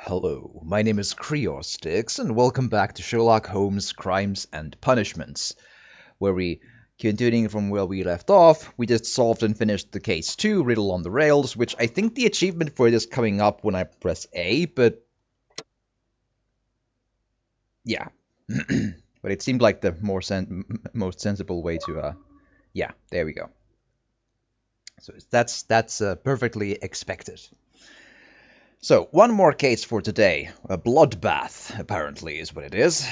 Hello, my name is Creostix, and welcome back to Sherlock Holmes Crimes and Punishments, where we continuing from where we left off. We just solved and finished the case 2, Riddle on the Rails, which I think the achievement for it is coming up when I press A, but yeah. But it seemed like the most sensible way to, yeah, there we go. So that's perfectly expected. So, one more case for today. A bloodbath, apparently, is what it is.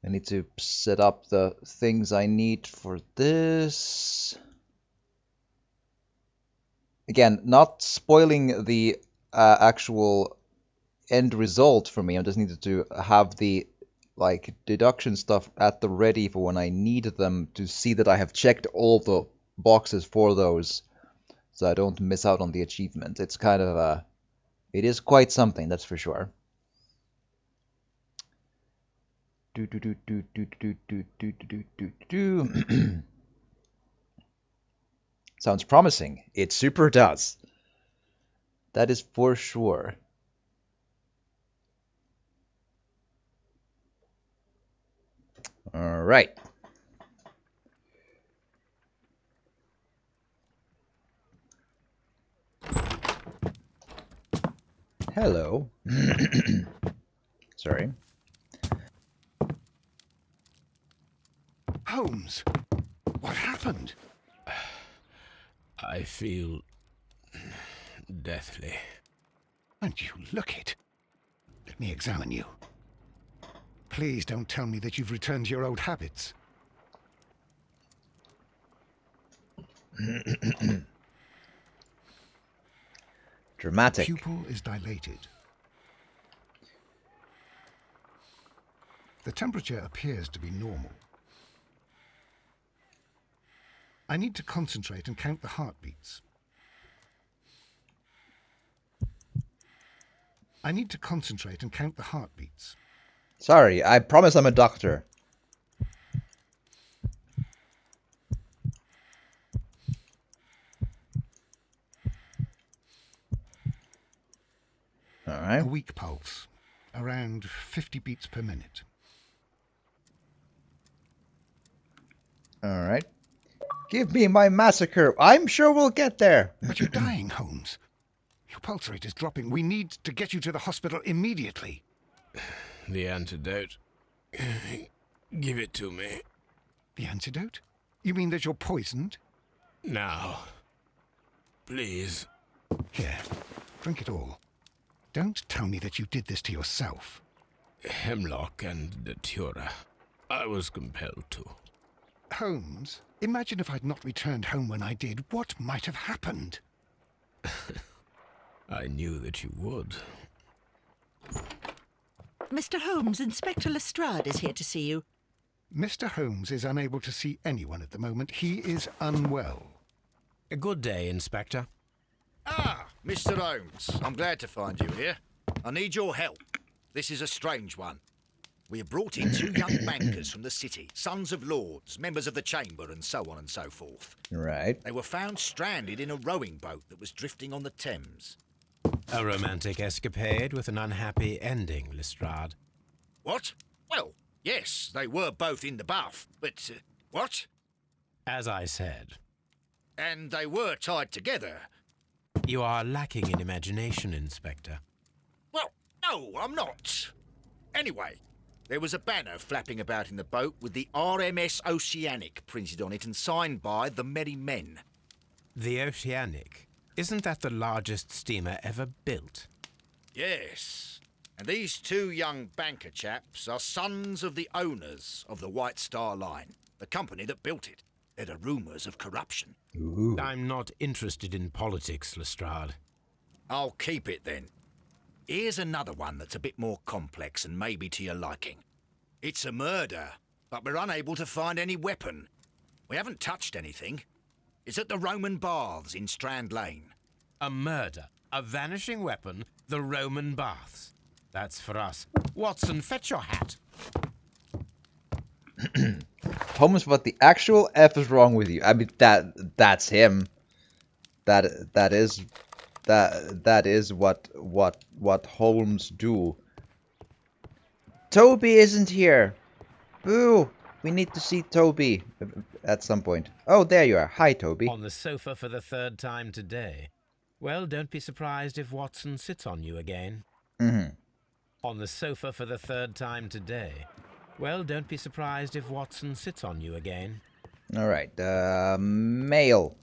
I need to set up the things I need for this. Again, not spoiling the actual end result for me. I just needed to have the deduction stuff at the ready for when I need them to see that I have checked all the boxes for those, so I don't miss out on the achievement. It's kind of it is quite something, that's for sure. Sounds promising. It super does. That is for sure. All right. Hello. Sorry. Holmes, what happened? I feel deathly. And you look it. Let me examine you. Please don't tell me that you've returned to your old habits. Dramatic. The pupil is dilated. The temperature appears to be normal. I need to concentrate and count the heartbeats. Sorry, I promise I'm a doctor. All right. A weak pulse, around 50 beats per minute. All right. Give me my massacre. I'm sure we'll get there. But you're dying, Holmes. Your pulse rate is dropping. We need to get you to the hospital immediately. The antidote. Give it to me. The antidote? You mean that you're poisoned? Now. Please. Here, drink it all. Don't tell me that you did this to yourself. Hemlock and Datura. I was compelled to. Holmes, imagine if I'd not returned home when I did. What might have happened? I knew that you would. Mr. Holmes, Inspector Lestrade is here to see you. Mr. Holmes is unable to see anyone at the moment. He is unwell. A good day, Inspector. Ah, Mr. Holmes, I'm glad to find you here. I need your help. This is a strange one. We have brought in 2 young bankers from the city, sons of lords, members of the chamber, and so on and so forth. Right. They were found stranded in a rowing boat that was drifting on the Thames. A romantic escapade with an unhappy ending, Lestrade. What? Well, yes, they were both in the bath, but, what? As I said, And they were tied together. you are lacking in imagination, Inspector. Well, no, I'm not. Anyway, there was a banner flapping about in the boat with the RMS Oceanic printed on it and signed by the Merry Men. The Oceanic. Isn't that the largest steamer ever built? Yes, and these 2 young banker chaps are sons of the owners of the White Star Line, the company that built it. There are rumours of corruption. Ooh. I'm not interested in politics, Lestrade. I'll keep it then. Here's another one that's a bit more complex and maybe to your liking. It's a murder, but we're unable to find any weapon. We haven't touched anything. It's at the Roman Baths in Strand Lane. A murder, a vanishing weapon, the Roman baths. That's for us. Watson, fetch your hat. Holmes, what the actual F is wrong with you? I mean, that's him. That is that is what Holmes do. Toby isn't here. Boo! We need to see Toby at some point. Oh, there you are. Hi, Toby. On the sofa for the third time today. Well, don't be surprised if Watson sits on you again. Mm-hmm. On the sofa for the third time today. Well, don't be surprised if Watson sits on you again. All right. Mail.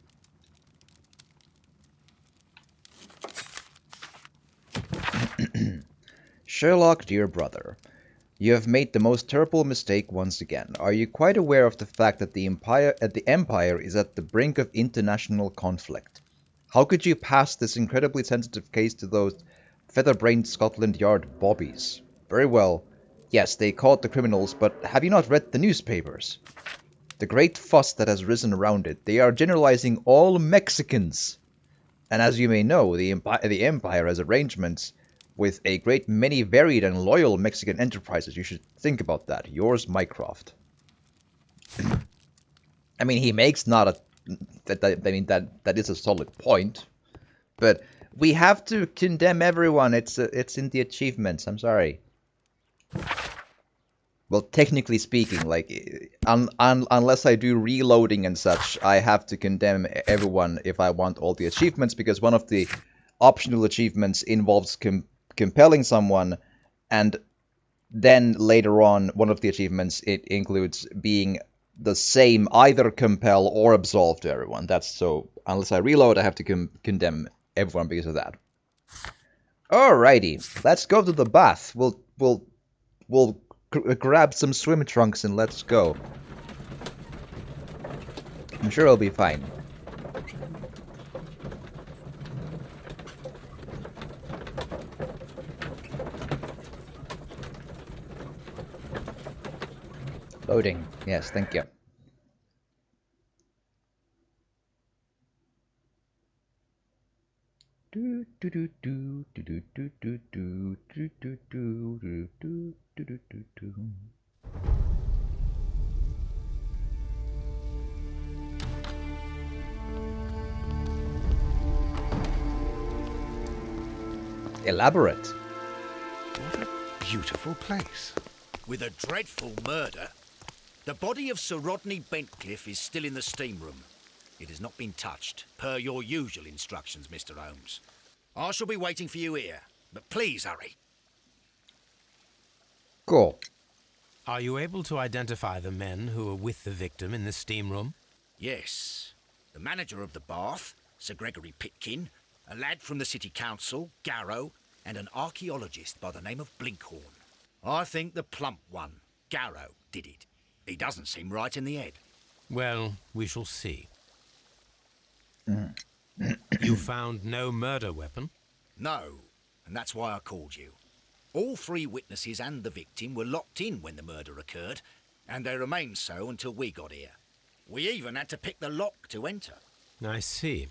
Sherlock, dear brother. You have made the most terrible mistake once again. Are you quite aware of the fact that the Empire is at the brink of international conflict? How could you pass this incredibly sensitive case to those feather-brained Scotland Yard bobbies? Very well. Yes, they caught the criminals, but have you not read the newspapers? The great fuss that has risen around it. They are generalizing all Mexicans. And as you may know, the Empire has arrangements with a great many varied and loyal Mexican enterprises. You should think about that. Yours, Mycroft. I mean, he makes not a... that is a solid point. But we have to condemn everyone. It's in the achievements. I'm sorry. Well, technically speaking, like, unless I do reloading and such, I have to condemn everyone if I want all the achievements, because one of the optional achievements involves compelling someone, and then later on, one of the achievements, it includes being the same, either compel or absolve to everyone. That's so, unless I reload, I have to condemn everyone because of that. Alrighty, let's go to the bath. We'll grab some swim trunks and let's go. I'm sure I'll be fine. Loading. Yes, thank you. Elaborate. What a beautiful place. With a dreadful murder. The body of Sir Rodney Bentcliffe is still in the steam room. It has not been touched, per your usual instructions, Mr. Holmes. I shall be waiting for you here, but please hurry. Cool. Are you able to identify the men who were with the victim in the steam room? Yes. The manager of the bath, Sir Gregory Pitkin, a lad from the City Council, Garrow, and an archaeologist by the name of Blinkhorn. I think the plump one, Garrow, did it. He doesn't seem right in the head. Well, we shall see. You found no murder weapon? No, and that's why I called you. All three witnesses and the victim were locked in when the murder occurred, and they remained so until we got here. We even had to pick the lock to enter. I see.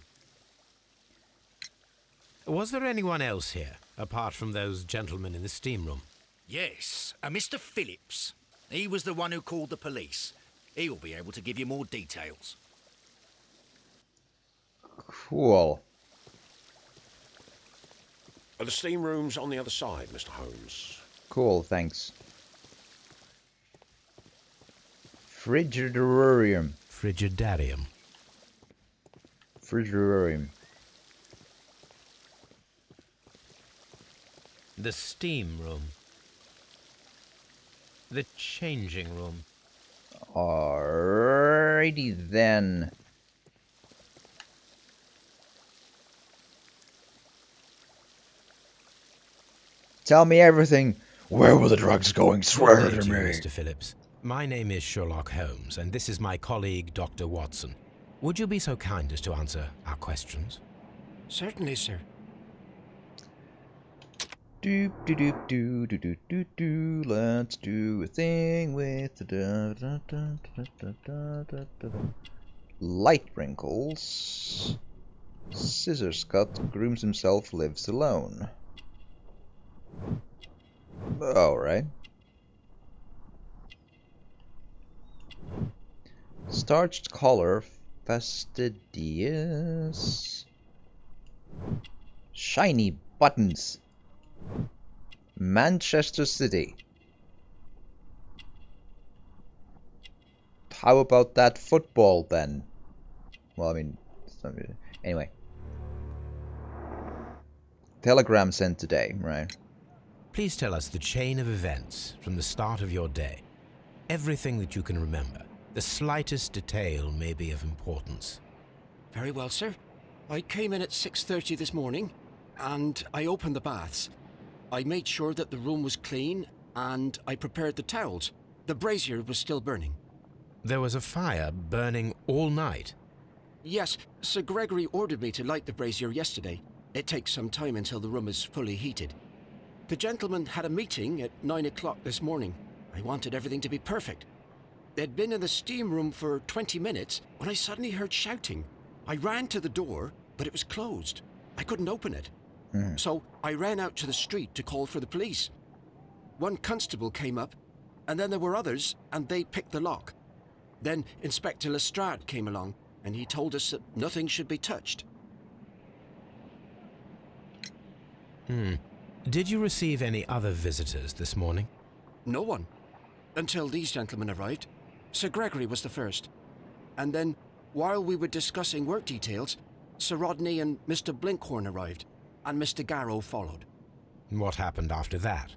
Was there anyone else here, apart from those gentlemen in the steam room? Yes, a Mr. Phillips. He was the one who called the police. He'll be able to give you more details. Cool. Are the steam rooms on the other side, Mr. Holmes? Cool, thanks. Frigidarium. Frigidarium. Frigidarium. The steam room. The changing room. Alrighty then. Tell me everything. Where were the drugs going? Swear Good day to to you, me. Mr. Phillips. My name is Sherlock Holmes, and this is my colleague, Dr. Watson. Would you be so kind as to answer our questions? Certainly, sir. Doop doo doop doo doo doo doo doo. Let's do a thing with the light wrinkles. Scissors cut, grooms himself, lives alone. Alright. Starched collar, fastidious. Shiny buttons. Manchester City. How about that football then? Well, I mean, anyway. Telegram sent today, right? Please tell us the chain of events from the start of your day. Everything that you can remember. The slightest detail may be of importance. Very well, sir. I came in at 6:30 this morning, and I opened the baths. I made sure that the room was clean, and I prepared the towels. The brazier was still burning. There was a fire burning all night. Yes, Sir Gregory ordered me to light the brazier yesterday. It takes some time until the room is fully heated. The gentleman had a meeting at 9 o'clock this morning. I wanted everything to be perfect. They'd been in the steam room for 20 minutes when I suddenly heard shouting. I ran to the door, but it was closed. I couldn't open it. So I ran out to the street to call for the police. One constable came up, and then there were others, and they picked the lock. Then Inspector Lestrade came along, and he told us that nothing should be touched. Did you receive any other visitors this morning? No one. Until these gentlemen arrived. Sir Gregory was the first. And then, while we were discussing work details, Sir Rodney and Mr. Blinkhorn arrived, and Mr. Garrow followed. What happened after that?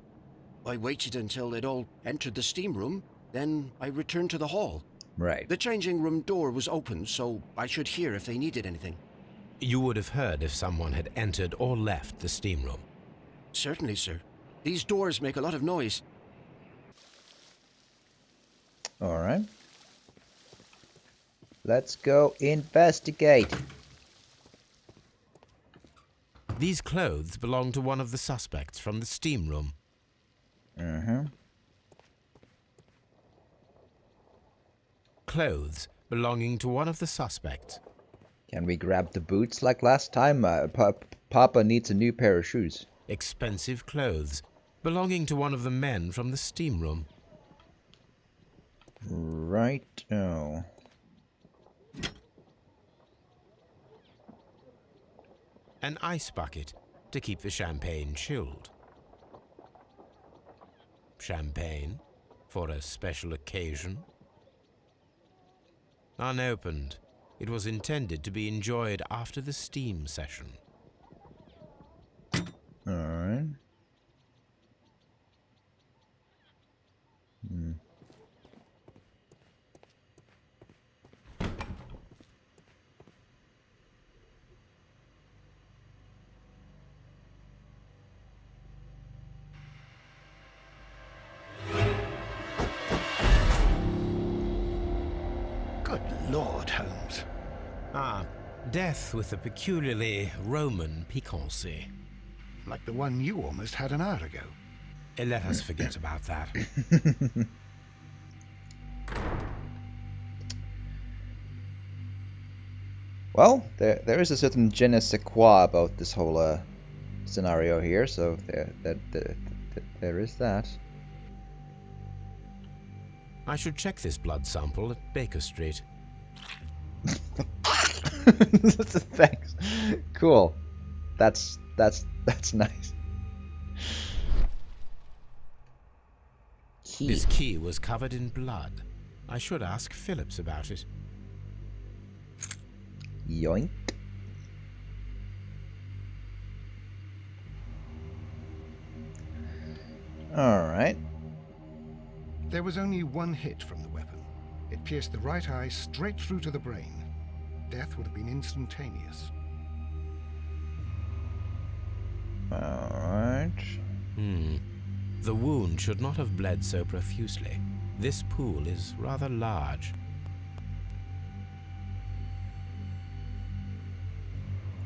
I waited until they'd all entered the steam room, then I returned to the hall. Right. The changing room door was open, so I should hear if they needed anything. You would have heard if someone had entered or left the steam room. Certainly, sir. These doors make a lot of noise. Alright. Let's go investigate. These clothes belong to one of the suspects from the steam room. Clothes belonging to one of the suspects. Can we grab the boots like last time? Papa needs a new pair of shoes. Expensive clothes belonging to one of the men from the steam room. Right. Oh. An ice bucket to keep the champagne chilled. Champagne for a special occasion. Unopened, it was intended to be enjoyed after the steam session. Alright. Good Lord, Holmes. Ah, death with a peculiarly Roman piquancy. Like the one you almost had an hour ago. Let us forget about that. Well, there is a certain je ne sais quoi about this whole scenario here, so there is that. I should check this blood sample at Baker Street. Thanks. Cool. That's nice. Key. This key was covered in blood. I should ask Phillips about it. Yoink. Alright. There was only one hit from the weapon. It pierced the right eye straight through to the brain. Death would have been instantaneous. Alright. The wound should not have bled so profusely. This pool is rather large.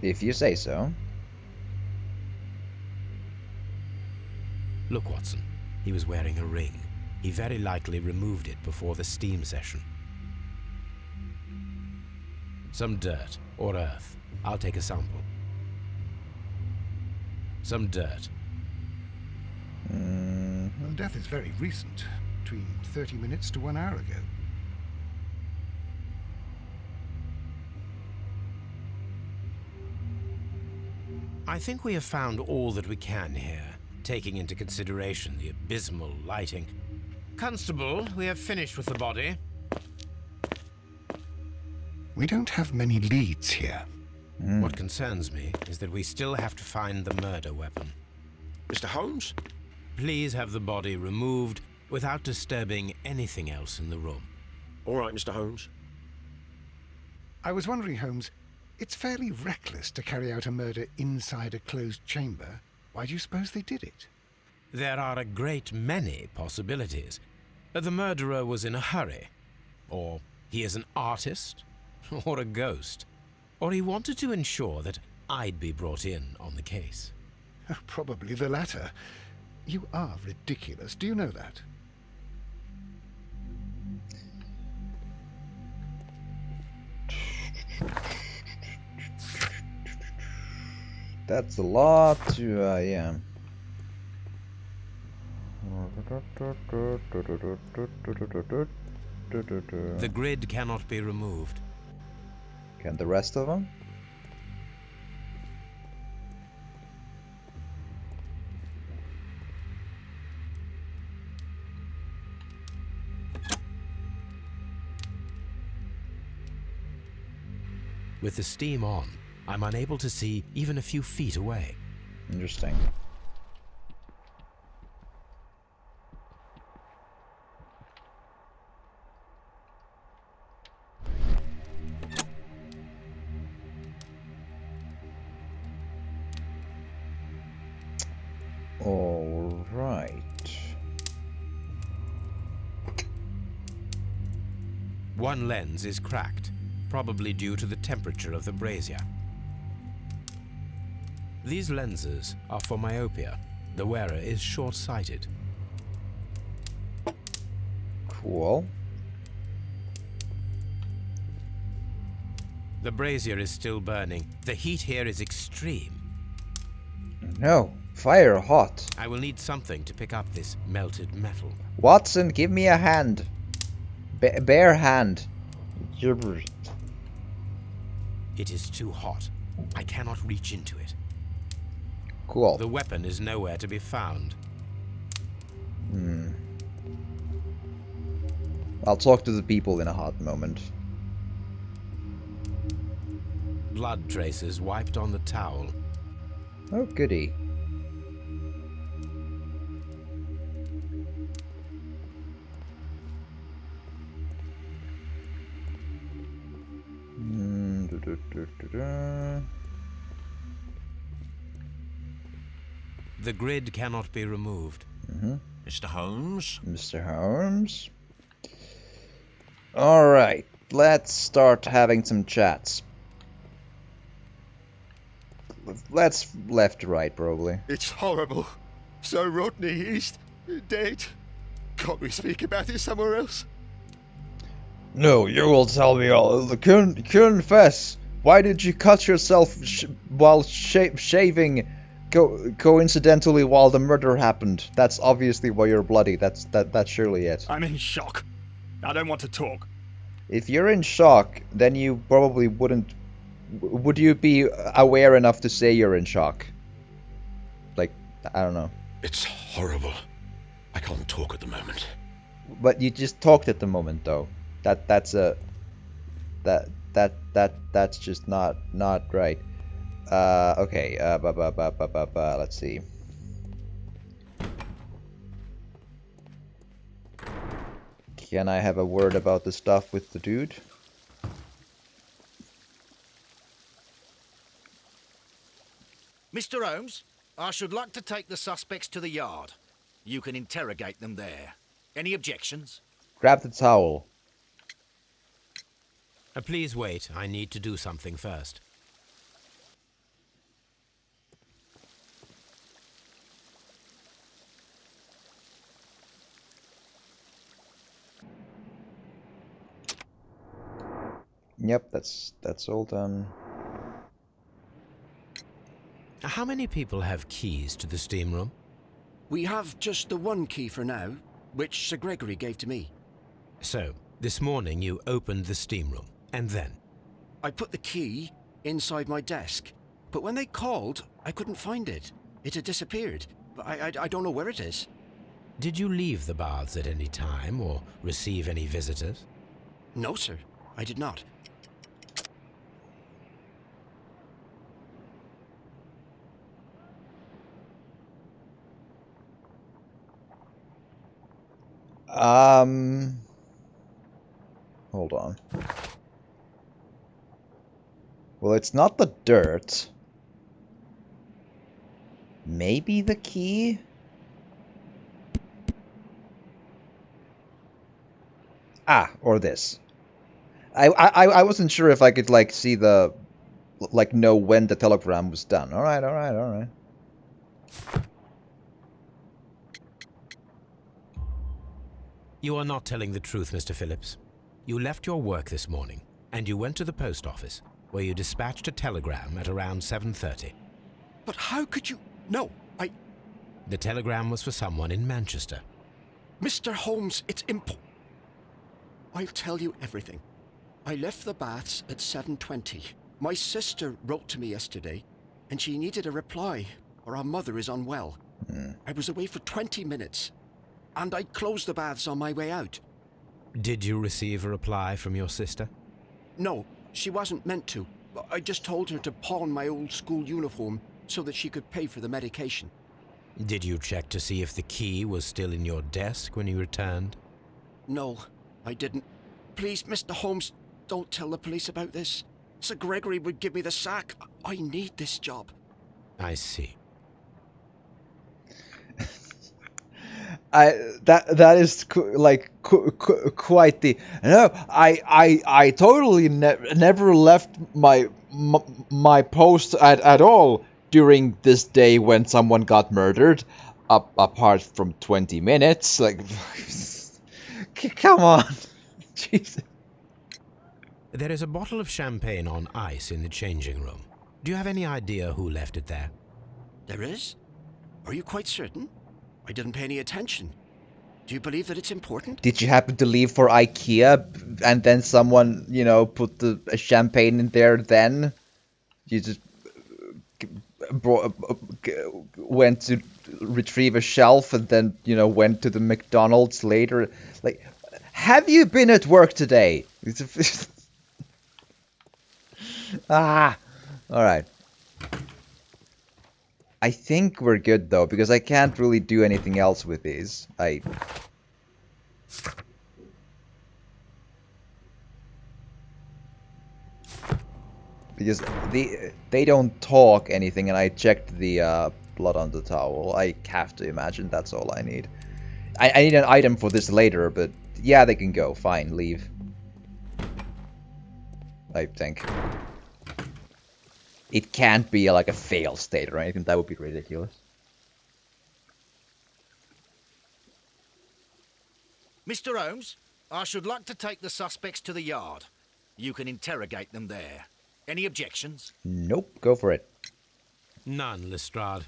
If you say so. Look, Watson. He was wearing a ring. He very likely removed it before the steam session. Some dirt or earth. I'll take a sample. Some dirt. Well, death is very recent, between 30 minutes to 1 hour ago. I think we have found all that we can here, taking into consideration the abysmal lighting. Constable, we have finished with the body. We don't have many leads here. What concerns me is that we still have to find the murder weapon. Mr. Holmes? Please have the body removed without disturbing anything else in the room. All right, Mr. Holmes. I was wondering, Holmes, it's fairly reckless to carry out a murder inside a closed chamber. Why do you suppose they did it? There are a great many possibilities. The murderer was in a hurry, or he is an artist, or a ghost, or he wanted to ensure that I'd be brought in on the case. Probably the latter. You are ridiculous. Do you know that? That's a lot to, yeah. The grid cannot be removed. Can the rest of them? With the steam on, I'm unable to see even a few feet away. Interesting. All right. One lens is cracked, probably due to the temperature of the brazier. These lenses are for myopia. The wearer is short-sighted. Cool. The brazier is still burning. The heat here is extreme. No, fire hot. I will need something to pick up this melted metal. Watson, give me a hand. Bare hand. It is too hot. I cannot reach into it. Cool. The weapon is nowhere to be found. I'll talk to the people in a hot moment. Blood traces wiped on the towel. Oh, goody. The grid cannot be removed. Mr. Holmes? Mr. Holmes? Alright, let's start having some chats. Let's left to right, probably. It's horrible. So Rodney, he's dead. Can't we speak about it somewhere else? No, you will tell me all. Confess. Why did you cut yourself while shaving coincidentally while the murder happened? That's obviously why you're bloody. That's surely it. I'm in shock. I don't want to talk. If you're in shock, then you probably wouldn't. Would you be aware enough to say you're in shock? Like, I don't know. It's horrible. I can't talk at the moment. But you just talked at the moment, though. That's just not right. Okay. Let's see. Can I have a word about the stuff with the dude? Mr. Holmes, I should like to take the suspects to the yard. You can interrogate them there. Any objections? Grab the towel. Please wait. I need to do something first. Yep, that's all done. How many people have keys to the steam room? We have just the one key for now, which Sir Gregory gave to me. So, this morning you opened the steam room, and then? I put the key inside my desk, But when they called, I couldn't find it. It had disappeared. I don't know where it is. Did you leave the baths at any time or receive any visitors? No, sir. I did not. Hold on. Well, it's not the dirt. Maybe the key? Ah, or this. I wasn't sure if I could, like, see the... Like, know when the telegram was done. Alright, alright, alright. You are not telling the truth, Mr. Phillips. You left your work this morning, and you went to the post office, where you dispatched a telegram at around 7:30. But how could you... No, The telegram was for someone in Manchester. Mr. Holmes, it's I'll tell you everything. I left the baths at 7:20. My sister wrote to me yesterday, and she needed a reply, or our mother is unwell. I was away for 20 minutes, and I closed the baths on my way out. Did you receive a reply from your sister? No, she wasn't meant to. I just told her to pawn my old school uniform so that she could pay for the medication. Did you check to see if the key was still in your desk when you returned? No, I didn't. Please, Mr. Holmes, don't tell the police about this. Sir Gregory would give me the sack. I need this job. I see. That is quite the... No, I totally never left my post at all during this day when someone got murdered, apart from 20 minutes. Like, come on. Jesus. There is a bottle of champagne on ice in the changing room. Do you have any idea who left it there? There is? Are you quite certain? I didn't pay any attention. Do you believe that it's important? Did you happen to leave for IKEA and then someone, put the champagne in there then? You just went to retrieve a shelf and then, went to the McDonald's later. Like, have you been at work today? Alright. I think we're good though, because I can't really do anything else with these. Because they don't talk anything, and I checked the blood on the towel. I have to imagine that's all I need. I need an item for this later, but yeah, they can go. Fine, leave. I think. It can't be like a fail state or anything. That would be ridiculous. Mr. Holmes, I should like to take the suspects to the yard. You can interrogate them there. Any objections? Nope, go for it. None, Lestrade.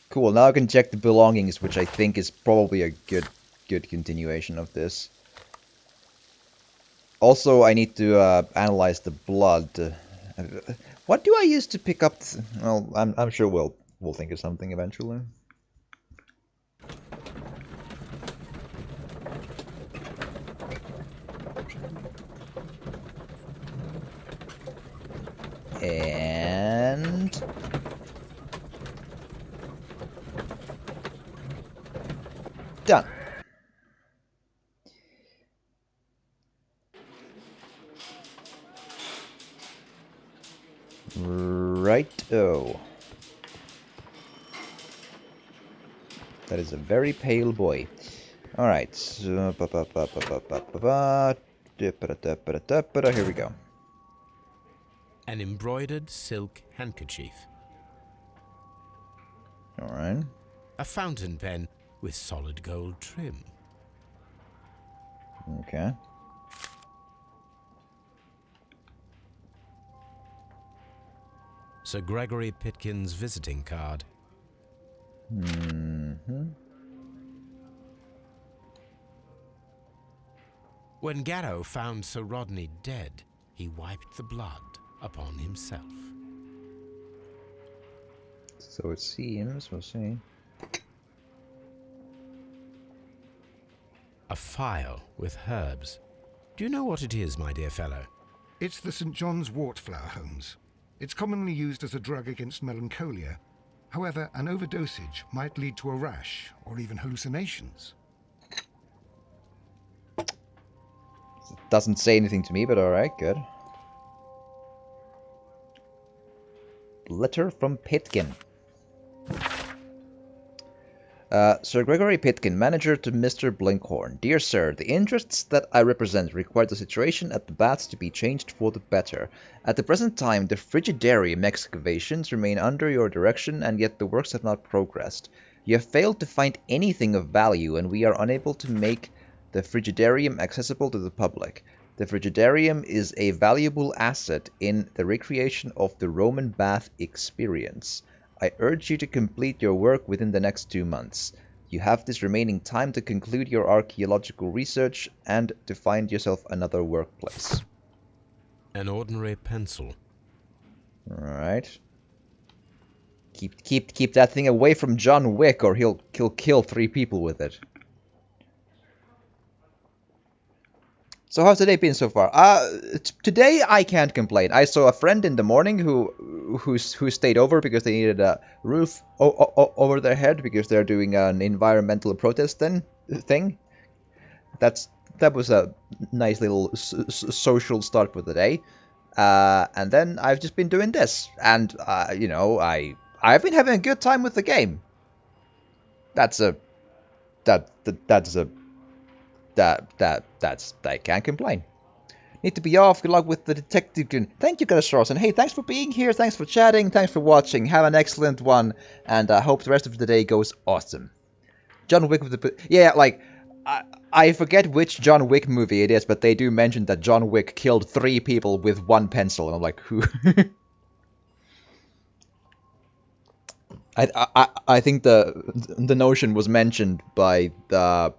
Cool, now I can check the belongings, which I think is probably a good continuation of this. Also, I need to analyze the blood. What do I use to pick up? Well, I'm sure we'll think of something eventually. And done. Right-o. That is a very pale boy. Alright, so... Here we go. An embroidered silk handkerchief. Alright. A fountain pen with solid gold trim. Okay. Sir Gregory Pitkin's visiting card. When Garrow found Sir Rodney dead, he wiped the blood upon himself. So it seems, we'll see. A phial with herbs. Do you know what it is, my dear fellow? It's the St. John's wort flower, Holmes. It's commonly used as a drug against melancholia. However, an overdosage might lead to a rash or even hallucinations. Doesn't say anything to me, but alright, good. Letter from Pitkin. Sir Gregory Pitkin, manager to Mr. Blinkhorn. Dear Sir, the interests that I represent require the situation at the baths to be changed for the better. At the present time, the frigidarium excavations remain under your direction, and yet the works have not progressed. You have failed to find anything of value, and we are unable to make the frigidarium accessible to the public. The frigidarium is a valuable asset in the recreation of the Roman bath experience. I urge you to complete your work within the next 2 months. You have this remaining time to conclude your archaeological research and to find yourself another workplace. An ordinary pencil. Alright. Keep that thing away from John Wick, or he'll kill 3 people with it. So how's today been so far? Today I can't complain. I saw a friend in the morning who stayed over because they needed a roof over their head because they're doing an environmental protest thing. That was a nice little social start for the day. And then I've just been doing this, and you know, I've been having a good time with the game. I can't complain. Need to be off. Good luck with the detective. Thank you, Galasaurus, and hey, thanks for being here. Thanks for chatting. Thanks for watching. Have an excellent one, and I hope the rest of the day goes awesome. John Wick with the like I forget which John Wick movie it is, but they do mention that John Wick killed 3 people with 1 pencil, and I'm like, who? I think the notion was mentioned by the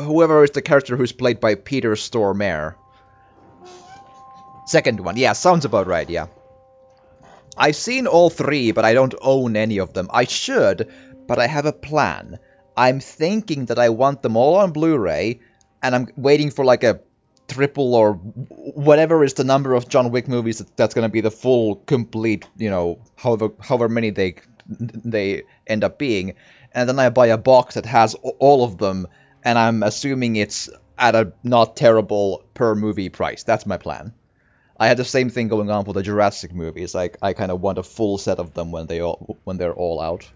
whoever is the character who's played by Peter Stormare. Second one, yeah, sounds about right, yeah. I've seen all 3, but I don't own any of them. I should, but I have a plan. I'm thinking that I want them all on Blu-ray, and I'm waiting for like a triple or whatever is the number of John Wick movies that's gonna be the full, complete, you know, however many they end up being. And then I buy a box that has all of them, and I'm assuming it's at a not terrible per movie price. That's my plan. I had the same thing going on for the Jurassic movies. Like, I kind of want a full set of them when they're all out.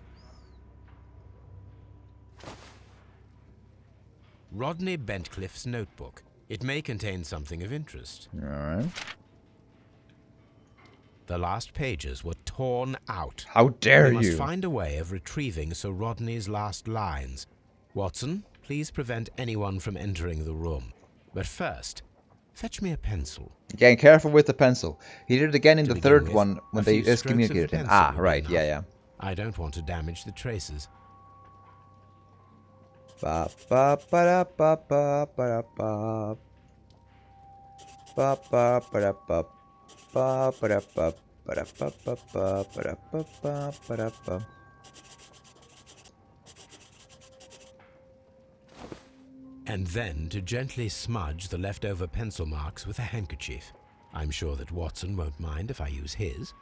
Rodney Bentcliffe's notebook. It may contain something of interest. Alright. The last pages were torn out. How dare we you! must find a way of retrieving Sir Rodney's last lines. Watson, please prevent anyone from entering the room. But first, fetch me a pencil. Again, careful with the pencil. He did it again in To the begin third with, one when a they few excommunicated strokes of him. pencil Ah, would be right, enough. yeah. I don't want to damage the traces. Ba ba ba da ba ba ba da ba. Ba ba ba da ba ba ba da ba ba da ba ba ba ba da ba ba ba da ba. And then to gently smudge the leftover pencil marks with a handkerchief. I'm sure that Watson won't mind if I use his.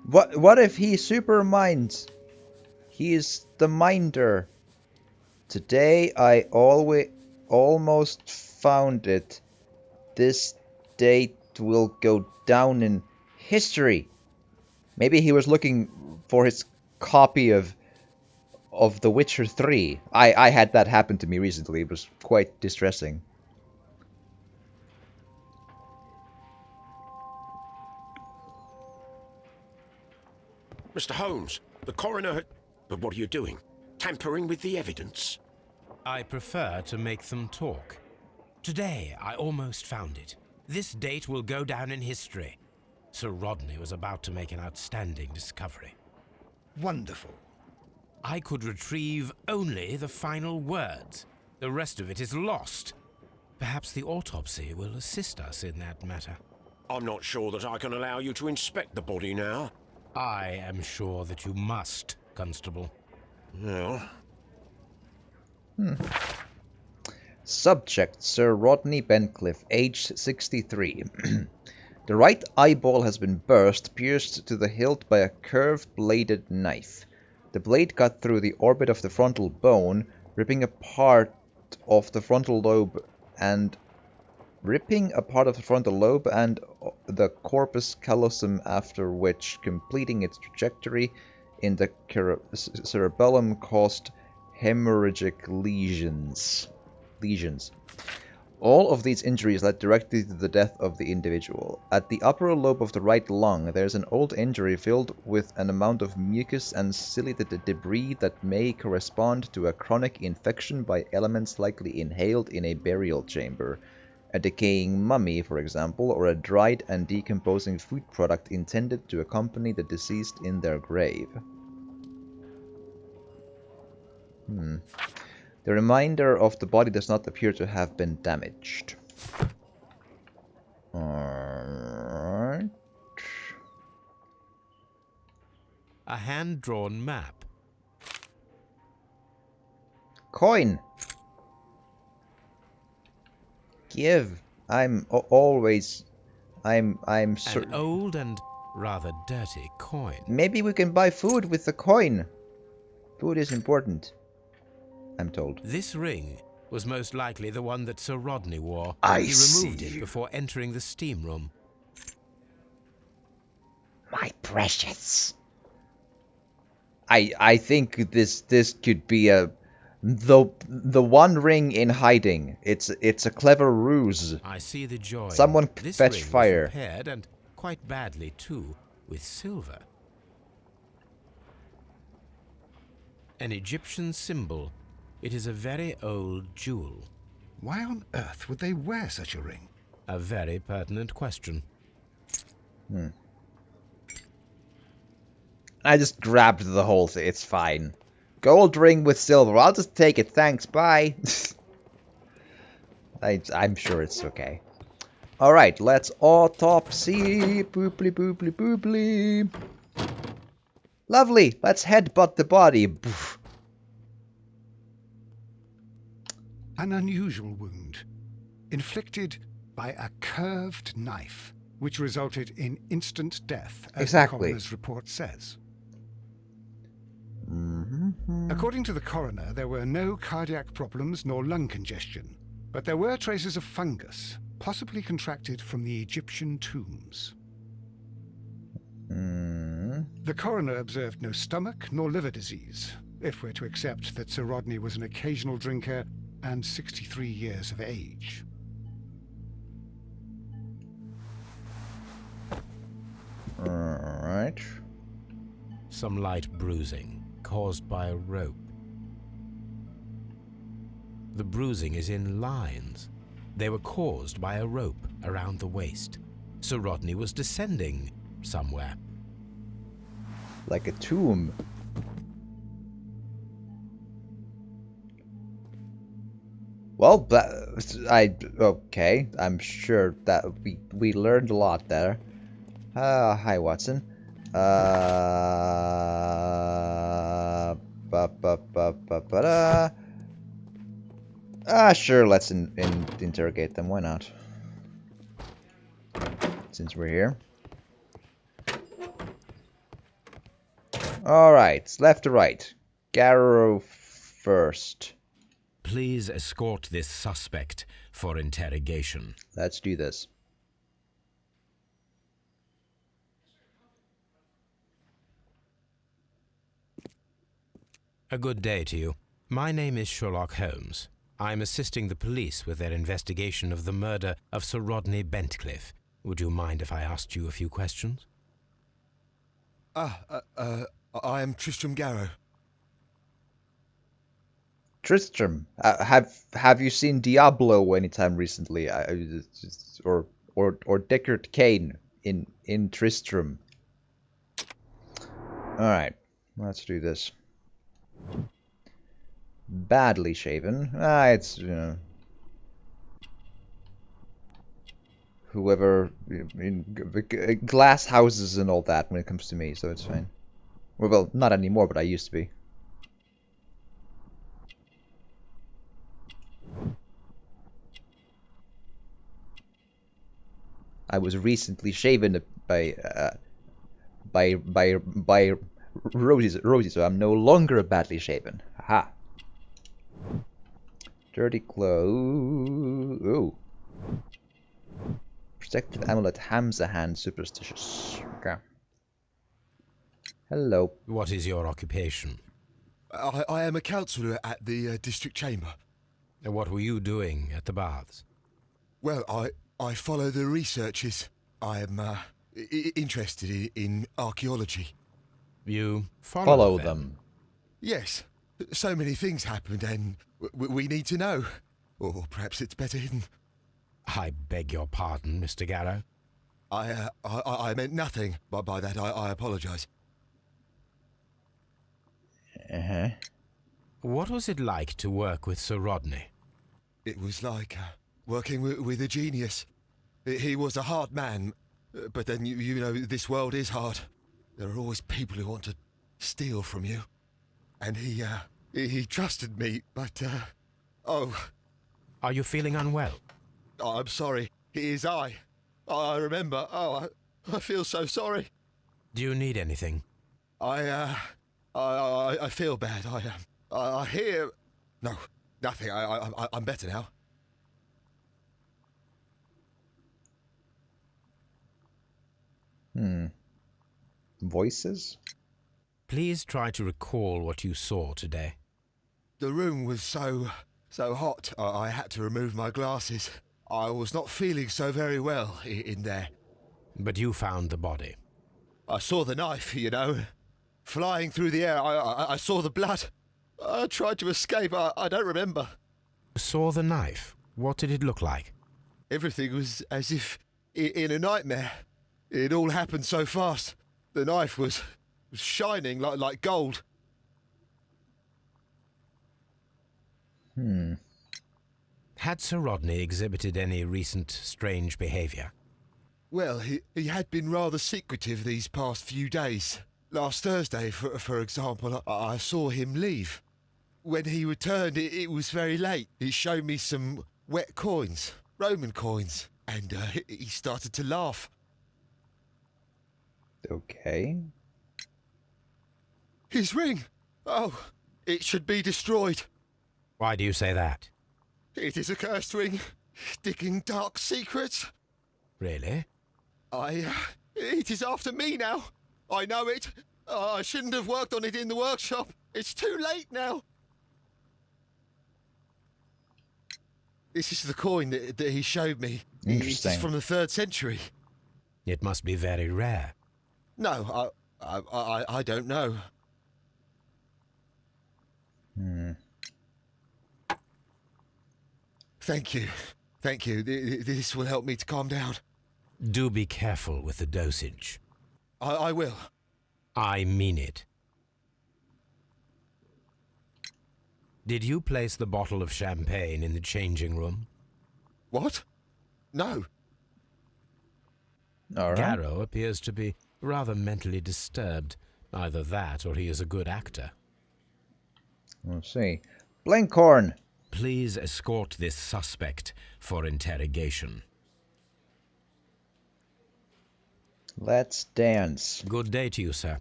What if he super minds? He's the minder. Today I almost found it. This date will go down in history. Maybe he was looking for his copy of The Witcher 3. I had that happen to me recently. It was quite distressing. Mr. Holmes, the coroner had... But what are you doing? Tampering with the evidence? I prefer to make them talk. Today, I almost found it. This date will go down in history. Sir Rodney was about to make an outstanding discovery. Wonderful. I could retrieve only the final words. The rest of it is lost. Perhaps the autopsy will assist us in that matter. I'm not sure that I can allow you to inspect the body now. I am sure that you must, Constable. Well, Subject, Sir Rodney Bencliffe, age 63. The right eyeball has been pierced to the hilt by a curved-bladed knife. The blade cut through the orbit of the frontal bone, ripping a part of the frontal lobe and the corpus callosum, after which, completing its trajectory in the cerebellum, caused hemorrhagic lesions. All of these injuries led directly to the death of the individual. At the upper lobe of the right lung, there is an old injury filled with an amount of mucus and ciliated debris that may correspond to a chronic infection by elements likely inhaled in a burial chamber. A decaying mummy, for example, or a dried and decomposing food product intended to accompany the deceased in their grave. The remainder of the body does not appear to have been damaged. Alright. A hand-drawn map. Coin! Give. I'm always... I'm An old and rather dirty coin. Maybe we can buy food with the coin. Food is important, I'm told. This ring was most likely the one that Sir Rodney wore. He removed it before entering the steam room. My precious. I think this could be the one ring in hiding. It's a clever ruse. I see the joy. Someone This fetch ring fire. was repaired, and quite badly too, with silver. An Egyptian symbol. It is a very old jewel. Why on earth would they wear such a ring? A very pertinent question. I just grabbed the whole thing. It's fine. Gold ring with silver. I'll just take it. Thanks. Bye. I'm sure it's okay. Alright, let's autopsy. Booply booply booply. Lovely. Let's headbutt the body. Boof. An unusual wound, inflicted by a curved knife, which resulted in instant death, as the coroner's report says. According to the coroner, there were no cardiac problems nor lung congestion, but there were traces of fungus, possibly contracted from the Egyptian tombs. The coroner observed no stomach nor liver disease, if we're to accept that Sir Rodney was an occasional drinker and 63 years of age. Alright. Some light bruising, caused by a rope. The bruising is in lines. They were caused by a rope around the waist. Sir Rodney was descending somewhere. Like a tomb. Well, okay. I'm sure that we learned a lot there. Hi, Watson. Sure, let's interrogate them. Why not? Since we're here. Alright, left to right. Garrow first. Please escort this suspect for interrogation. Let's do this. A good day to you. My name is Sherlock Holmes. I'm assisting the police with their investigation of the murder of Sir Rodney Bencliffe. Would you mind if I asked you a few questions? I am Tristram Garrow. Tristram, have you seen Diablo anytime recently? Or Deckard Cain in Tristram? All right, let's do this. Badly shaven. It's whoever in glass houses and all that when it comes to me, so it's fine. Well, not anymore, but I used to be. I was recently shaven by Rosie, so I'm no longer badly shaven. Aha. Dirty clothes. Ooh. Protective amulet, Hamza hand, superstitious. Okay. Hello. What is your occupation? I am a councillor at the district chamber. What were you doing at the baths? Well, I follow the researches. I am interested in archaeology. You follow them? Yes. So many things happened and we need to know. Or perhaps it's better hidden. I beg your pardon, Mr. Garrow. I meant nothing by that. I apologise. Uh-huh. What was it like to work with Sir Rodney? It was like working with a genius. He was a hard man, but then you know this world is hard. There are always people who want to steal from you. And he trusted me, but oh. Are you feeling unwell? Oh, I'm sorry. It is I. I remember. Oh, I feel so sorry. Do you need anything? I feel bad. I hear. No, nothing. I'm better now. Voices? Please try to recall what you saw today. The room was so hot. I had to remove my glasses. I was not feeling so very well in there. But you found the body. I saw the knife, you know, flying through the air. I saw the blood. I tried to escape. I don't remember. Saw the knife? What did it look like? Everything was as if in a nightmare. It all happened so fast. The knife was shining like gold. Had Sir Rodney exhibited any recent strange behaviour? Well, he had been rather secretive these past few days. Last Thursday, for example, I saw him leave. When he returned, it was very late. He showed me some wet coins, Roman coins, and he started to laugh. Okay. His ring! Oh, it should be destroyed. Why do you say that? It is a cursed ring, digging dark secrets. Really? It is after me now. I know it. I shouldn't have worked on it in the workshop. It's too late now. This is the coin that he showed me. Interesting. It is from the 3rd century. It must be very rare. No, I don't know. Thank you. Thank you. This will help me to calm down. Do be careful with the dosage. I will. I mean it. Did you place the bottle of champagne in the changing room? What? No. All right. Garrow appears to be rather mentally disturbed. Either that or he is a good actor. Let's see. Blenkhorn! Please escort this suspect for interrogation. Let's dance. Good day to you, sir.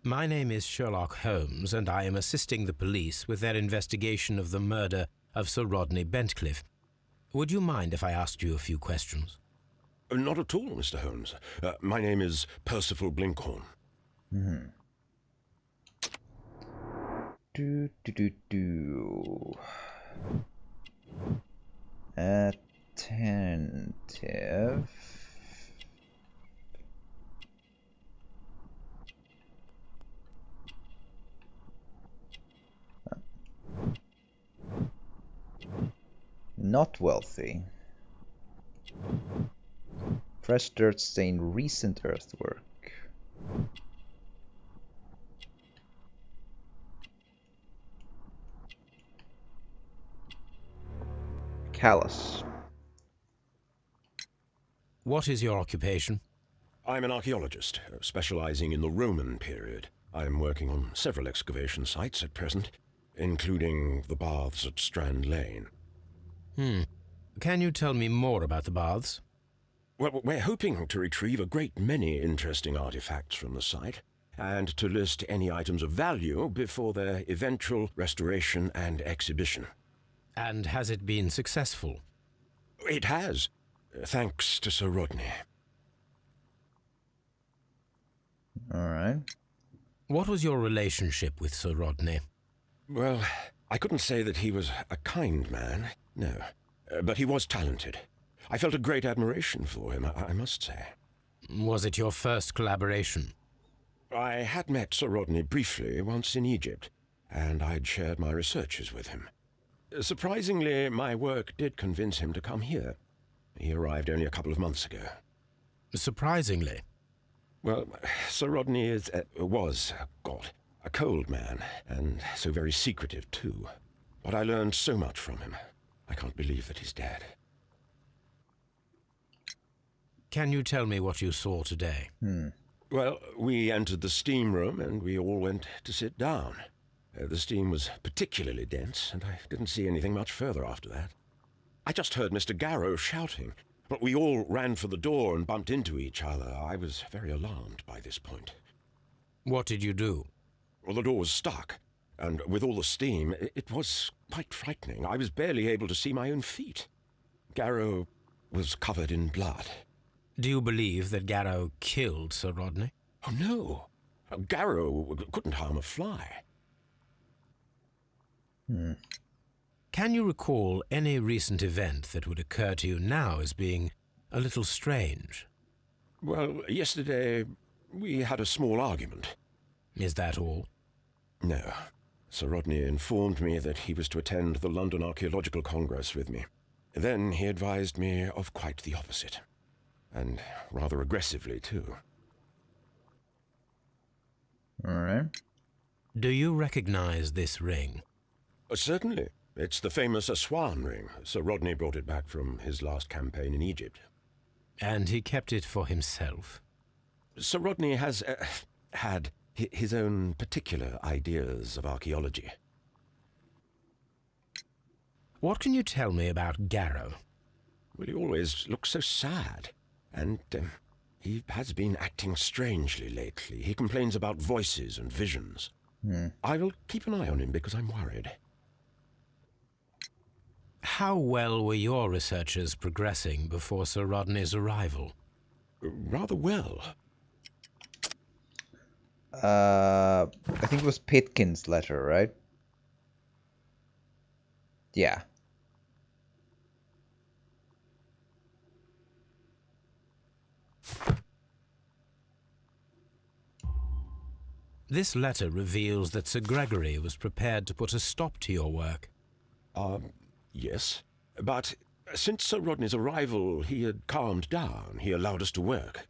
My name is Sherlock Holmes, and I am assisting the police with their investigation of the murder of Sir Rodney Bentcliffe. Would you mind if I asked you a few questions? Not at all, Mr. Holmes. My name is Percival Blinkhorn. Do. Attentive. Not wealthy. Fresh dirt stain recent earthwork. Callous. What is your occupation? I'm an archaeologist, specializing in the Roman period. I'm working on several excavation sites at present, including the baths at Strand Lane. Can you tell me more about the baths? Well, we're hoping to retrieve a great many interesting artifacts from the site, and to list any items of value before their eventual restoration and exhibition. And has it been successful? It has, thanks to Sir Rodney. All right. What was your relationship with Sir Rodney? Well, I couldn't say that he was a kind man, no. But he was talented. I felt a great admiration for him, I must say. Was it your first collaboration? I had met Sir Rodney briefly once in Egypt, and I'd shared my researches with him. Surprisingly, my work did convince him to come here. He arrived only a couple of months ago. Surprisingly? Well, Sir Rodney was a cold man, and so very secretive too. But I learned so much from him. I can't believe that he's dead. Can you tell me what you saw today? Well, we entered the steam room and we all went to sit down. The steam was particularly dense, and I didn't see anything much further after that. I just heard Mr. Garrow shouting, but we all ran for the door and bumped into each other. I was very alarmed by this point. What did you do? Well, the door was stuck, and with all the steam, it was quite frightening. I was barely able to see my own feet. Garrow was covered in blood. Do you believe that Garrow killed Sir Rodney? Oh, no. Garrow couldn't harm a fly. Can you recall any recent event that would occur to you now as being a little strange? Well, yesterday we had a small argument. Is that all? No. Sir Rodney informed me that he was to attend the London Archaeological Congress with me. Then he advised me of quite the opposite. And rather aggressively, too. All right. Do you recognize this ring? Certainly. It's the famous Aswan ring. Sir Rodney brought it back from his last campaign in Egypt. And he kept it for himself? Sir Rodney has had his own particular ideas of archaeology. What can you tell me about Garrow? Well, he always looks so sad. And he has been acting strangely lately. He complains about voices and visions. I will keep an eye on him because I'm worried. How well were your researches progressing before Sir Rodney's arrival? Rather well. I think it was Pitkin's letter, right? Yeah. This letter reveals that Sir Gregory was prepared to put a stop to your work. Yes. But since Sir Rodney's arrival, he had calmed down. He allowed us to work.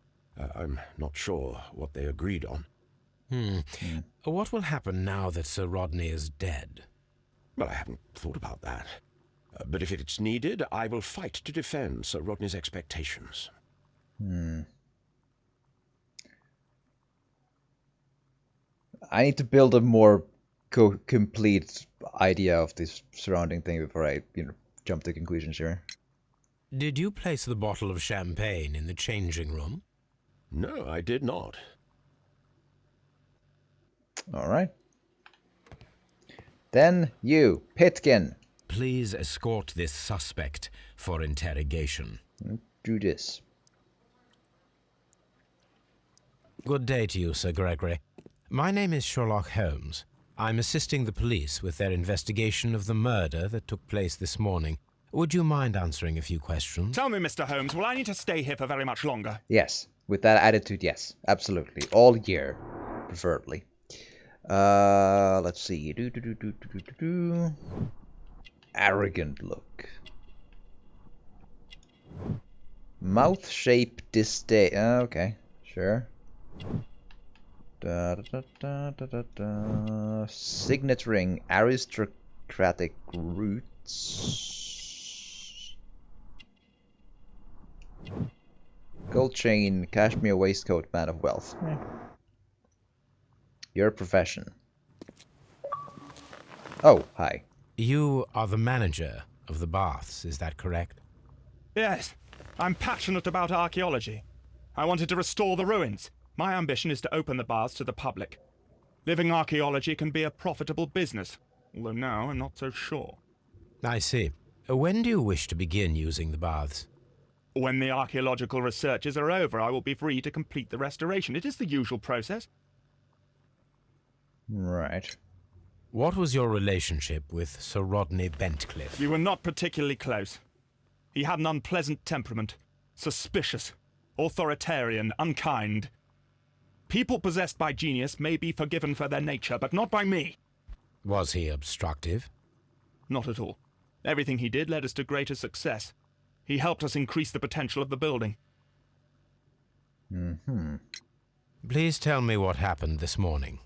I'm not sure what they agreed on. What will happen now that Sir Rodney is dead? Well, I haven't thought about that. But if it's needed, I will fight to defend Sir Rodney's expectations. I need to build a more complete idea of this surrounding thing before I, jump to conclusions here. Did you place the bottle of champagne in the changing room? No, I did not. All right. Then you, Pitkin. Please escort this suspect for interrogation. Do this. Good day to you, Sir Gregory. My name is Sherlock Holmes. I'm assisting the police with their investigation of the murder that took place this morning. Would you mind answering a few questions? Tell me, Mr. Holmes, will I need to stay here for very much longer? Yes. With that attitude, yes. Absolutely. All year, preferably. Let's see. Arrogant look. Mouth shape disdain. Okay, sure. Signet ring, aristocratic roots. Gold chain, cashmere waistcoat, man of wealth. Your profession. Oh, hi. You are the manager of the baths, is that correct? Yes, I'm passionate about archaeology. I wanted to restore the ruins. My ambition is to open the baths to the public. Living archaeology can be a profitable business, although now I'm not so sure. I see. When do you wish to begin using the baths? When the archaeological researches are over, I will be free to complete the restoration. It is the usual process. Right. What was your relationship with Sir Rodney Bentcliffe? We were not particularly close. He had an unpleasant temperament. Suspicious, authoritarian, unkind. People possessed by genius may be forgiven for their nature, but not by me. Was he obstructive? Not at all. Everything he did led us to greater success. He helped us increase the potential of the building. Please tell me what happened this morning.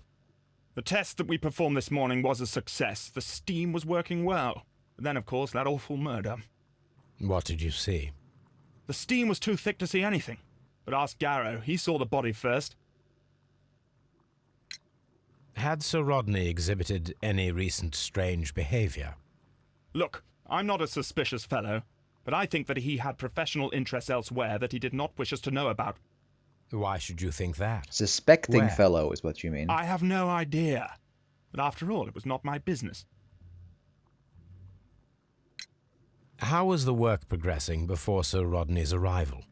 The test that we performed this morning was a success. The steam was working well. But then, of course, that awful murder. What did you see? The steam was too thick to see anything. But ask Garrow. He saw the body first. Had Sir Rodney exhibited any recent strange behavior? Look, I'm not a suspicious fellow, but I think that he had professional interests elsewhere that he did not wish us to know about. Why should you think that? Suspecting Where? fellow is what you mean. I have no idea. But after all, it was not my business. How was the work progressing before Sir Rodney's arrival?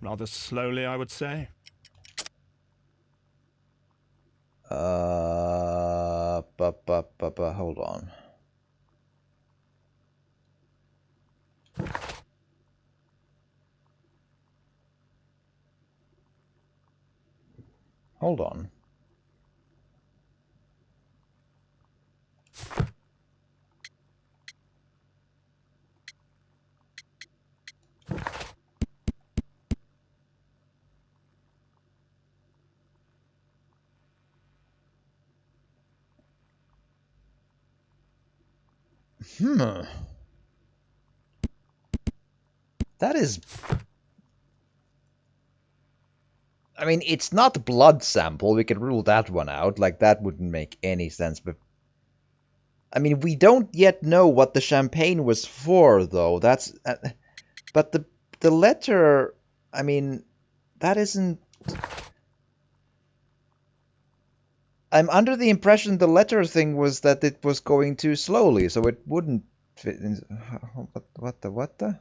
Rather slowly, I would say. Hold on. Hold on. That is... I mean, it's not blood sample. We can rule that one out. Like, that wouldn't make any sense. But I mean, we don't yet know what the champagne was for, though. That's... but the letter... I mean, that isn't... I'm under the impression the letter thing was that it was going too slowly, so it wouldn't fit in... What the?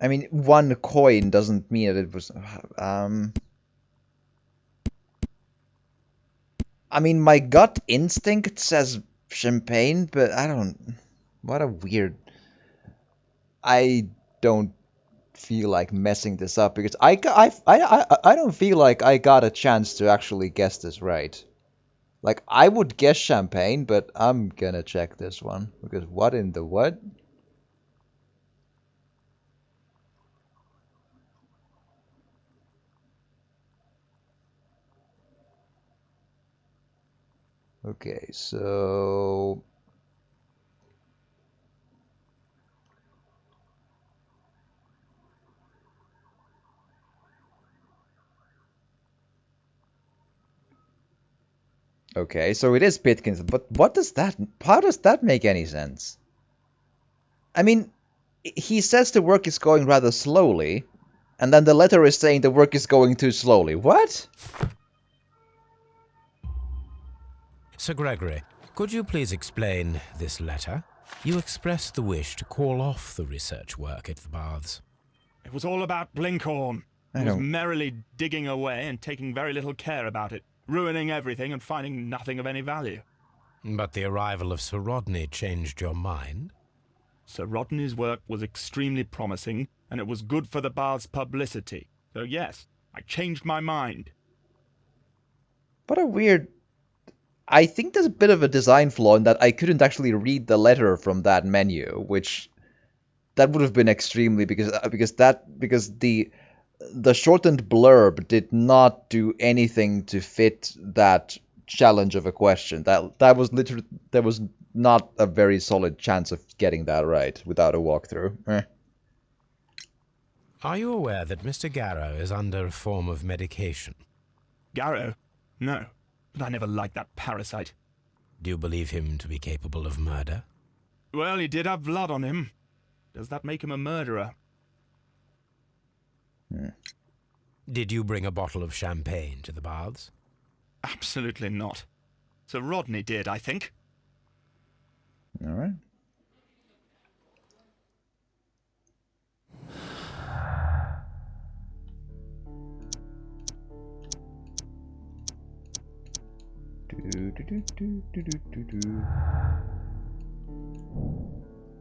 I mean, one coin doesn't mean that it was... I mean, my gut instinct says champagne, but I don't... What a weird... I don't feel like messing this up, because I don't feel like I got a chance to actually guess this right. Like, I would guess champagne, but I'm gonna check this one, because what in the what? Okay, so... Okay, so it is Pitkins, but what does that... How does that make any sense? I mean, he says the work is going rather slowly, and then the letter is saying the work is going too slowly. What? Sir Gregory, could you please explain this letter? You expressed the wish to call off the research work at the baths. It was all about Blinkhorn. He was merrily digging away and taking very little care about it, ruining everything and finding nothing of any value. But the arrival of Sir Rodney changed your mind? Sir Rodney's work was extremely promising, and it was good for the bath's publicity. So yes, I changed my mind. What a weird... I think there's a bit of a design flaw in that I couldn't actually read the letter from that menu, which... That would have been extremely... Because the shortened blurb did not do anything to fit that challenge of a question. That was literally, there was not a very solid chance of getting that right without a walkthrough. Are you aware that Mr. Garrow is under a form of medication? Garrow? No, but I never liked that parasite. Do you believe him to be capable of murder? Well, he did have blood on him. Does that make him a murderer? Did you bring a bottle of champagne to the baths? Absolutely not. Sir Rodney did, I think. All right.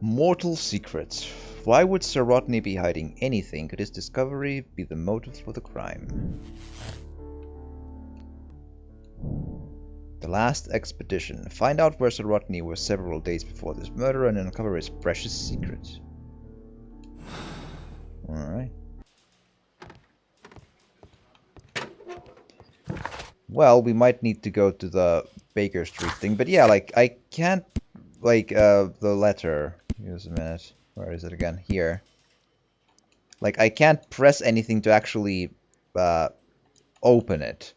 Mortal secrets. Why would Sir Rodney be hiding anything? Could his discovery be the motive for the crime? The last expedition. Find out where Sir Rodney was several days before this murder and uncover his precious secret. Alright. Well, we might need to go to the Baker Street thing, but yeah, like, I can't, like, the letter. Here's a minute. Where is it again? Here. Like, I can't press anything to actually, open it.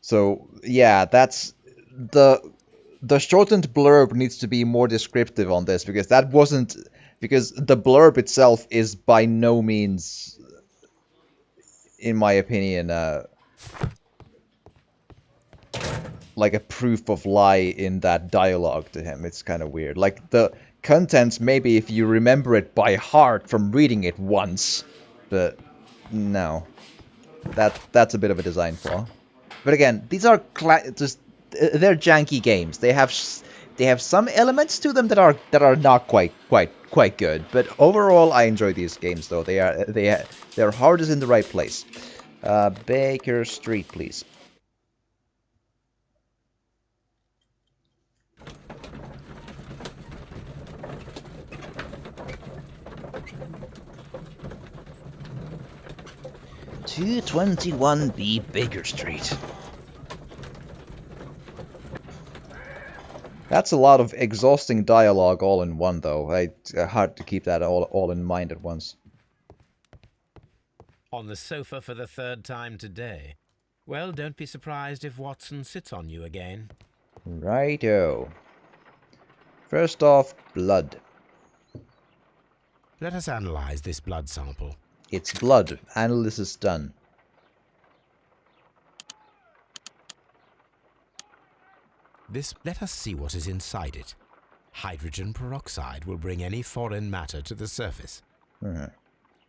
So, yeah, that's, the shortened blurb needs to be more descriptive on this, because that wasn't, because the blurb itself is by no means, in my opinion, like a proof of lie in that dialogue to him. It's kind of weird. Like, the contents, maybe if you remember it by heart from reading it once, but no. That's a bit of a design flaw. But again, these are just they're janky games. They have some elements to them that are not quite good. But overall, I enjoy these games though. Their heart is in the right place. Baker Street, please. (221B) Baker Street. That's a lot of exhausting dialogue all in one, though. Hard to keep that all in mind at once. On the sofa for the third time today. Well, don't be surprised if Watson sits on you again. Righto. First off, blood. Let us analyze this blood sample. It's blood. Analysis done. Let us see what is inside it. Hydrogen peroxide will bring any foreign matter to the surface.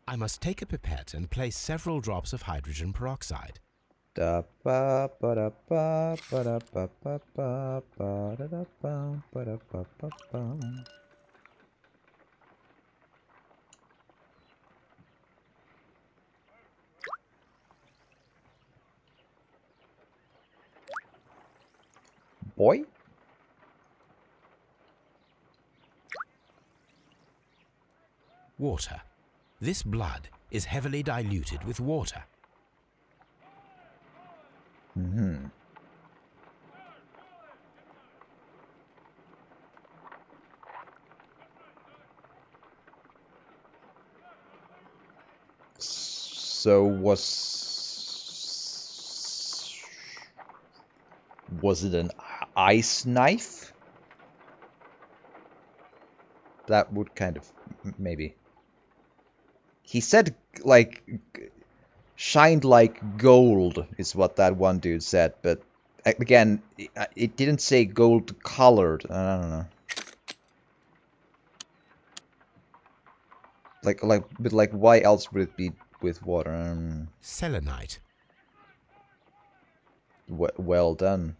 I must take a pipette and place several drops of hydrogen peroxide. Boy? Water. This blood is heavily diluted with water. So was it an ice knife? That would kind of maybe. He said like shined like gold is what that one dude said, but again, it didn't say gold colored. I don't know. But why else would it be with water? Selenite. Well done.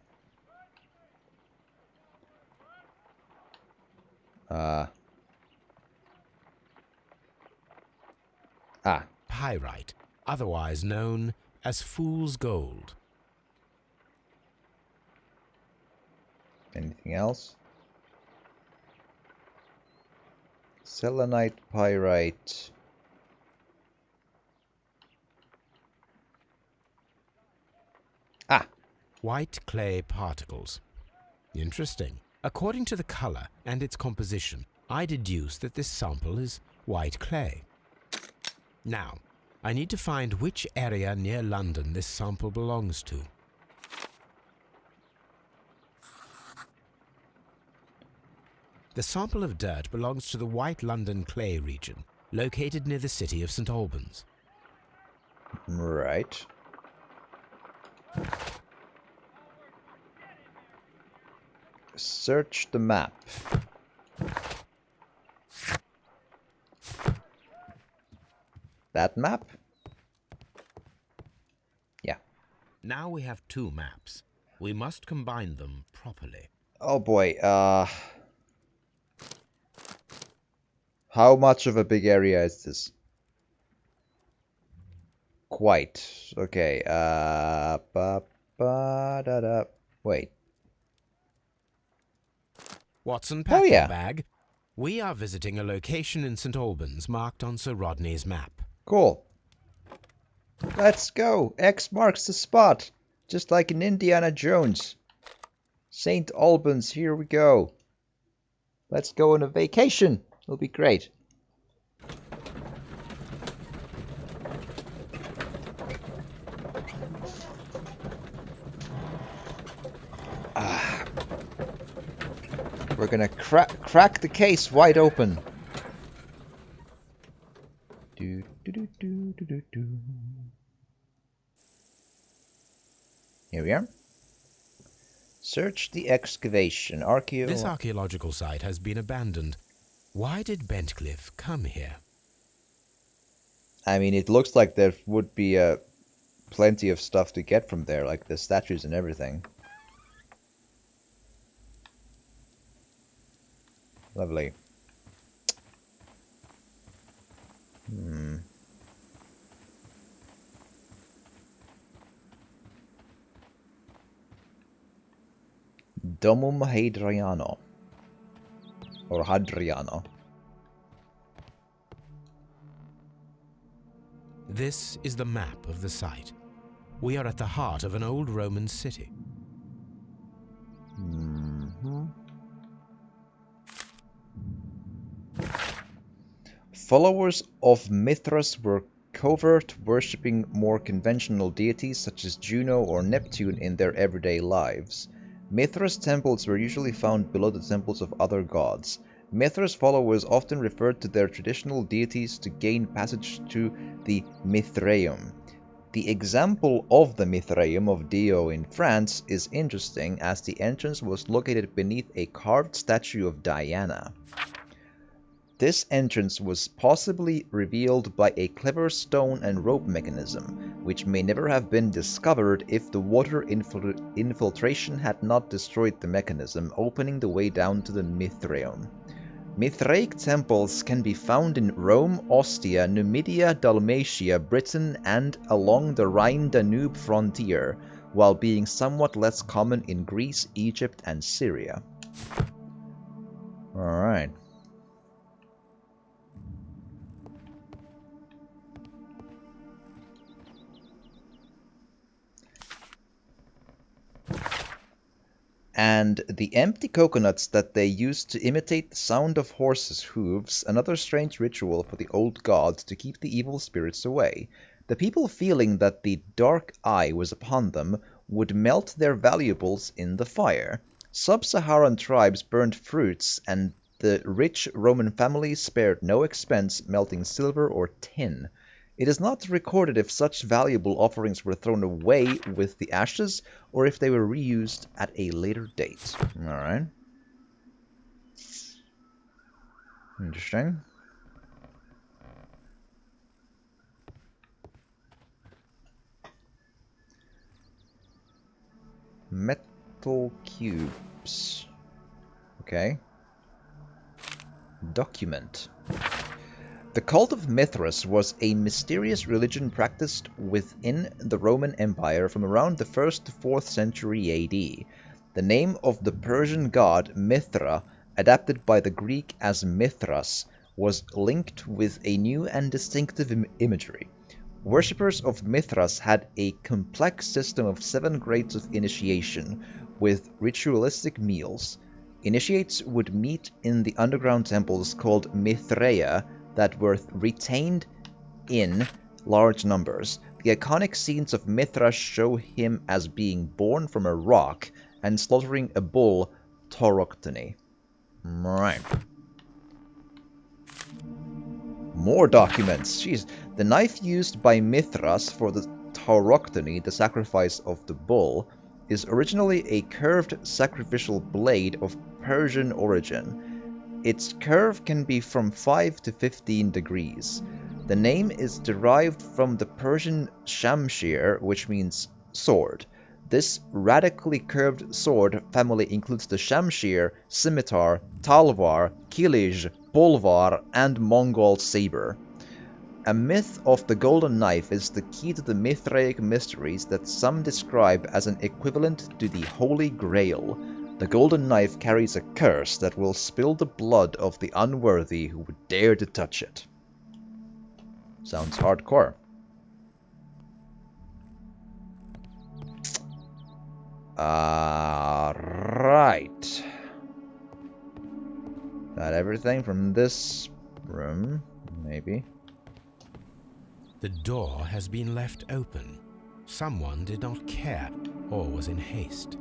Pyrite, otherwise known as fool's gold. Anything else? Selenite, pyrite. white clay particles. Interesting. According to the color and its composition, I deduce that this sample is white clay. Now, I need to find which area near London this sample belongs to. The sample of dirt belongs to the White London clay region, located near the city of St. Albans. Right. Search the map. That map? Yeah. Now we have two maps. We must combine them properly. Oh boy, how much of a big area is this? Quite. Okay, wait. Watson, pack yeah. your bag. We are visiting a location in St. Albans marked on Sir Rodney's map. Cool. Let's go. X marks the spot. Just like in Indiana Jones. St. Albans, here we go. Let's go on a vacation. It'll be great. We're gonna crack the case wide open. Do, do, do, do, do, do, do. Here we are. Search the excavation. This archaeological site has been abandoned. Why did Bentcliffe come here? I mean, it looks like there would be plenty of stuff to get from there, like the statues and everything. Lovely. Domum Hadriano. Or Hadriano. This is the map of the site. We are at the heart of an old Roman city. Followers of Mithras were covert, worshipping more conventional deities such as Juno or Neptune in their everyday lives. Mithras temples were usually found below the temples of other gods. Mithras followers often referred to their traditional deities to gain passage to the Mithraeum. The example of the Mithraeum of Dio in France is interesting, as the entrance was located beneath a carved statue of Diana. This entrance was possibly revealed by a clever stone and rope mechanism, which may never have been discovered if the water infiltration had not destroyed the mechanism, opening the way down to the Mithraeum. Mithraic temples can be found in Rome, Ostia, Numidia, Dalmatia, Britain, and along the Rhine-Danube frontier, while being somewhat less common in Greece, Egypt, and Syria. Alright. And the empty coconuts that they used to imitate the sound of horses' hooves, another strange ritual for the old gods to keep the evil spirits away. The people, feeling that the dark eye was upon them, would melt their valuables in the fire. Sub-Saharan tribes burned fruits, and the rich Roman families spared no expense melting silver or tin. It is not recorded if such valuable offerings were thrown away with the ashes, or if they were reused at a later date. Alright. Interesting. Metal cubes. Okay. Document. The cult of Mithras was a mysterious religion practiced within the Roman Empire from around the 1st to 4th century AD. The name of the Persian god Mithra, adapted by the Greek as Mithras, was linked with a new and distinctive imagery. Worshippers of Mithras had a complex system of 7 grades of initiation, with ritualistic meals. Initiates would meet in the underground temples called Mithraea that were retained in large numbers. The iconic scenes of Mithras show him as being born from a rock and slaughtering a bull, Tauroctony. Right. More documents. Jeez. The knife used by Mithras for the Tauroctony, the sacrifice of the bull, is originally a curved sacrificial blade of Persian origin. Its curve can be from 5 to 15 degrees. The name is derived from the Persian shamshir, which means sword. This radically curved sword family includes the shamshir, scimitar, talvar, kilij, bolvar, and Mongol saber. A myth of the golden knife is the key to the Mithraic mysteries that some describe as an equivalent to the Holy Grail. The golden knife carries a curse that will spill the blood of the unworthy who would dare to touch it. Sounds hardcore. Right. Got everything from this room, maybe. The door has been left open. Someone did not care or was in haste.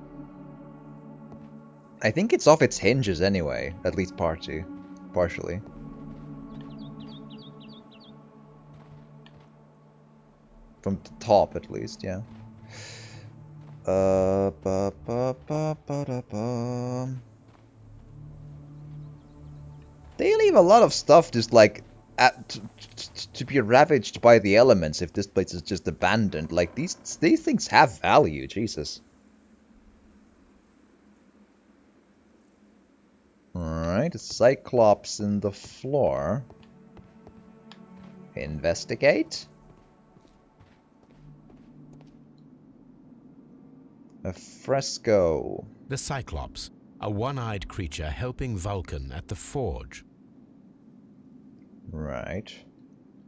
I think it's off its hinges anyway, at least partially. From the top, at least, yeah. They leave a lot of stuff just like to be ravaged by the elements if this place is just abandoned. Like these things have value, Jesus. Alright, a Cyclops in the floor. Investigate. A fresco. The Cyclops, a one-eyed creature helping Vulcan at the forge. Right.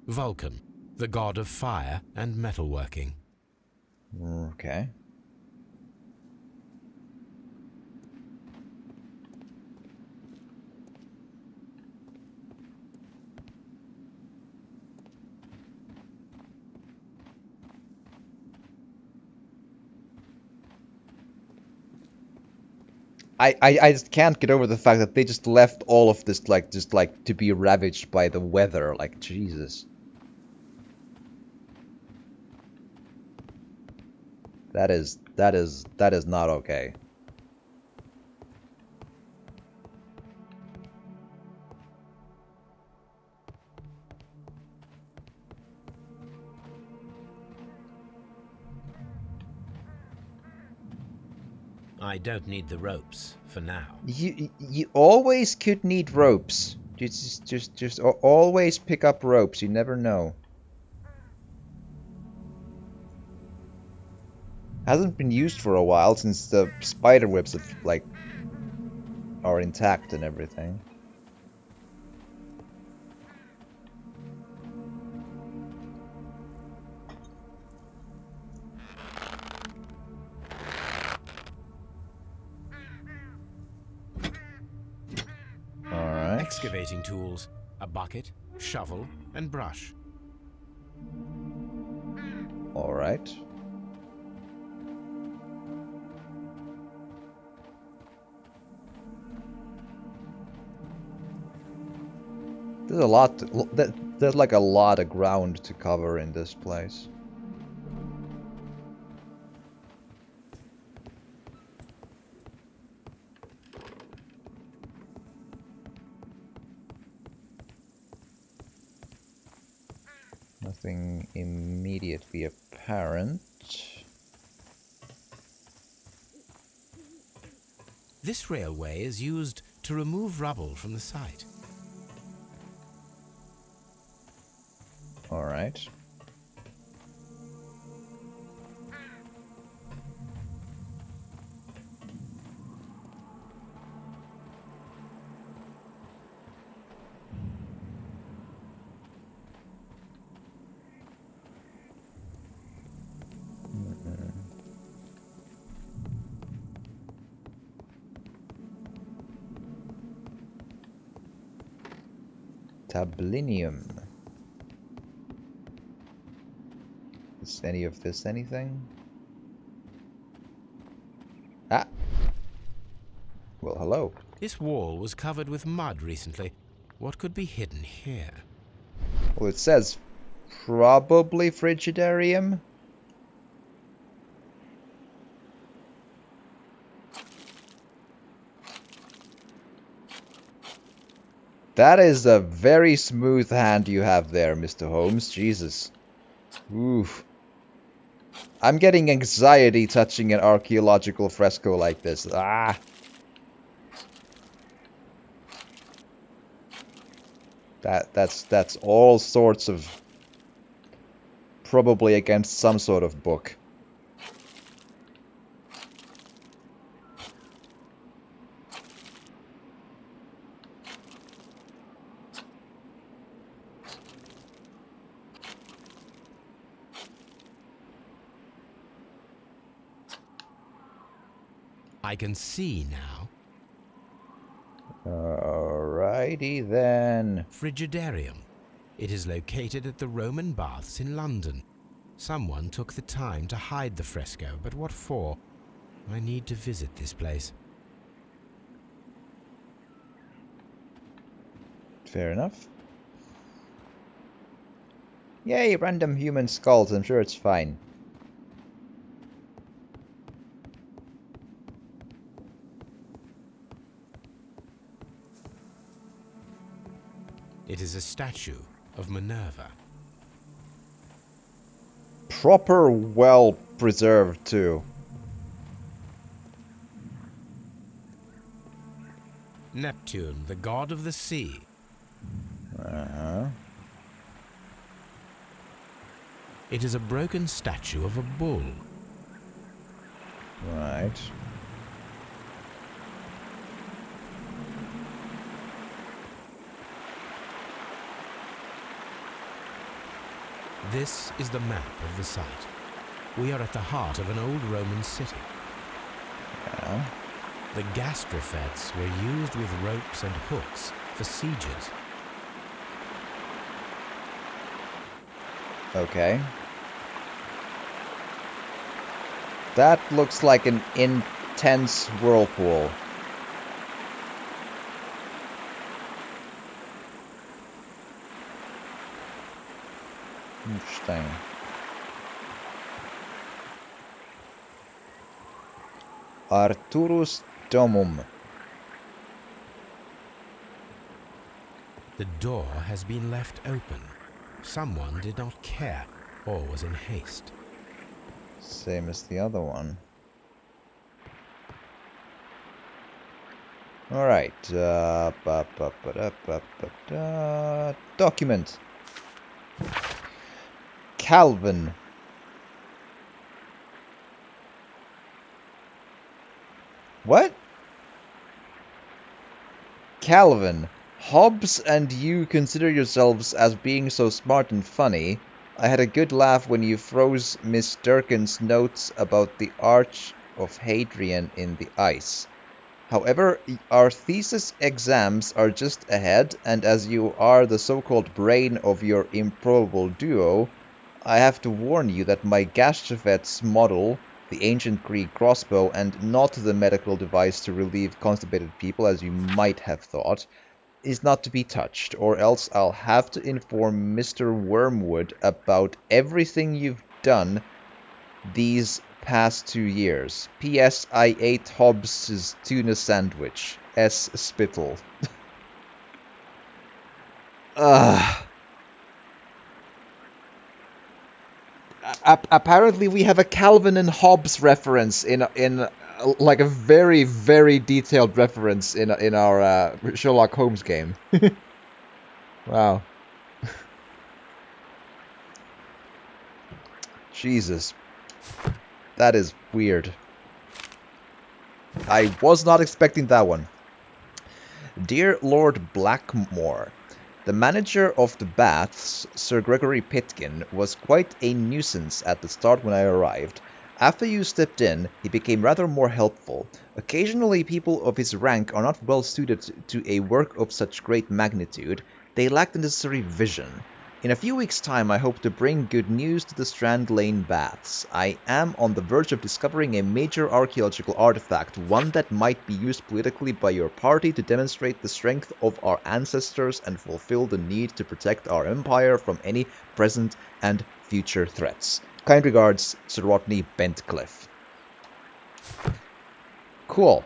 Vulcan, the god of fire and metalworking. Okay. I just can't get over the fact that they just left all of this just to be ravaged by the weather. Like, Jesus. That is not okay. I don't need the ropes for now. You always could need ropes. Just always pick up ropes. You never know. Hasn't been used for a while since the spider webs are intact and everything. Alright. Excavating tools, a bucket, shovel, and brush. Alright. There's a lot. There's like a lot of ground to cover in this place. Nothing immediately apparent. This railway is used to remove rubble from the site. All right. Tablinium. Is any of this anything? Ah! Well, hello. This wall was covered with mud recently. What could be hidden here? Well, it says probably Frigidarium. That is a very smooth hand you have there, Mr. Holmes. Jesus. Oof. I'm getting anxiety touching an archaeological fresco like this. Ah! That's all sorts of... probably against some sort of book. I can see now. Alrighty then. Frigidarium. It is located at the Roman Baths in London. Someone took the time to hide the fresco, but what for? I need to visit this place. Fair enough. Yay, random human skulls. I'm sure it's fine. It is a statue of Minerva. Proper well preserved too. Neptune, the god of the sea. Uh-huh. It is a broken statue of a bull. Right. This is the map of the site. We are at the heart of an old Roman city. Yeah. The gastrofetes were used with ropes and hooks for sieges. Okay. That looks like an intense whirlpool. Interesting. Arturus Domum. The door has been left open. Someone did not care or was in haste. Same as the other one. Alright. Document. Calvin. What? Calvin. Hobbes and you consider yourselves as being so smart and funny. I had a good laugh when you froze Miss Durkin's notes about the Arch of Hadrian in the ice. However, our thesis exams are just ahead, and as you are the so-called brain of your improbable duo, I have to warn you that my Gastrofet's model, the ancient Greek crossbow, and not the medical device to relieve constipated people as you might have thought, is not to be touched, or else I'll have to inform Mr. Wormwood about everything you've done these past 2 years. P.S. I ate Hobbes's tuna sandwich. S. Spittle. Apparently we have a Calvin and Hobbes reference in like a very, very detailed reference in our Sherlock Holmes game. Wow. Jesus. That is weird. I was not expecting that one. Dear Lord Blackmore, the manager of the baths, Sir Gregory Pitkin, was quite a nuisance at the start when I arrived. After you stepped in, he became rather more helpful. Occasionally people of his rank are not well suited to a work of such great magnitude. They lack the necessary vision. In a few weeks' time, I hope to bring good news to the Strand Lane Baths. I am on the verge of discovering a major archaeological artifact, one that might be used politically by your party to demonstrate the strength of our ancestors and fulfill the need to protect our empire from any present and future threats. Kind regards, Sir Rodney Bentcliffe. Cool.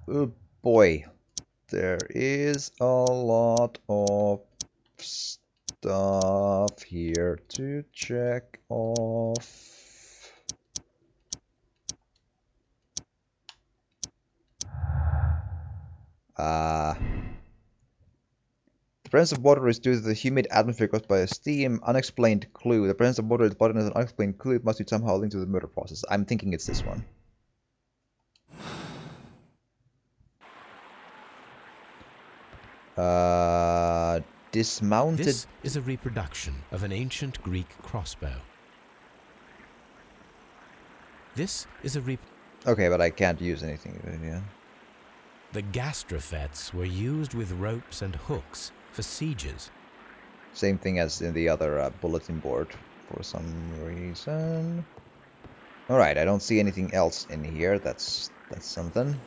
Oh boy. There is a lot of stuff here to check off. The presence of water is due to the humid atmosphere caused by a steam. Unexplained clue. The presence of water is brought in as an unexplained clue. It must be somehow linked to the murder process. I'm thinking it's this one. Dismounted. This is a reproduction of an ancient Greek crossbow. This is a Okay, but I can't use anything of it, yeah. The gastrofets were used with ropes and hooks for sieges. Same thing as in the other bulletin board for some reason. Alright, I don't see anything else in here. That's something.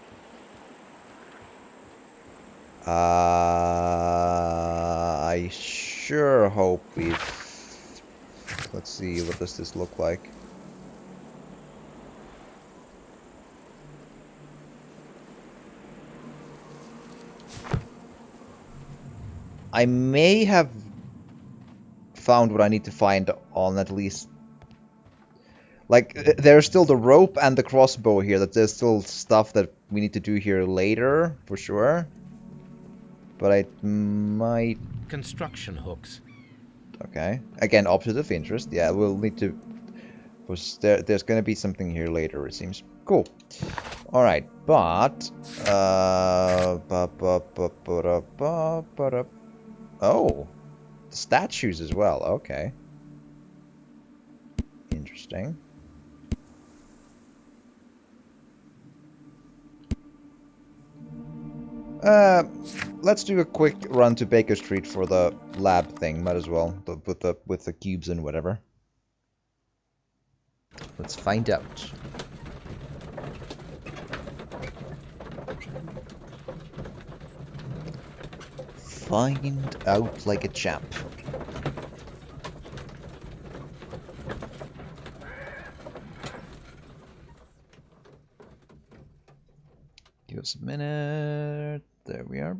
I sure hope we've... Let's see, what does this look like? I may have found what I need to find on at least... Like, there's still the rope and the crossbow here, that there's still stuff that we need to do here later, for sure. But I might... Construction hooks. Okay. Again, opposite of interest. Yeah, we'll need to... There's gonna be something here later, it seems. Cool. Alright, but... Oh! The statues as well, okay. Interesting. Let's do a quick run to Baker Street for the lab thing. Might as well, with the cubes and whatever. Let's find out. Find out like a champ. Give us a minute. There we are.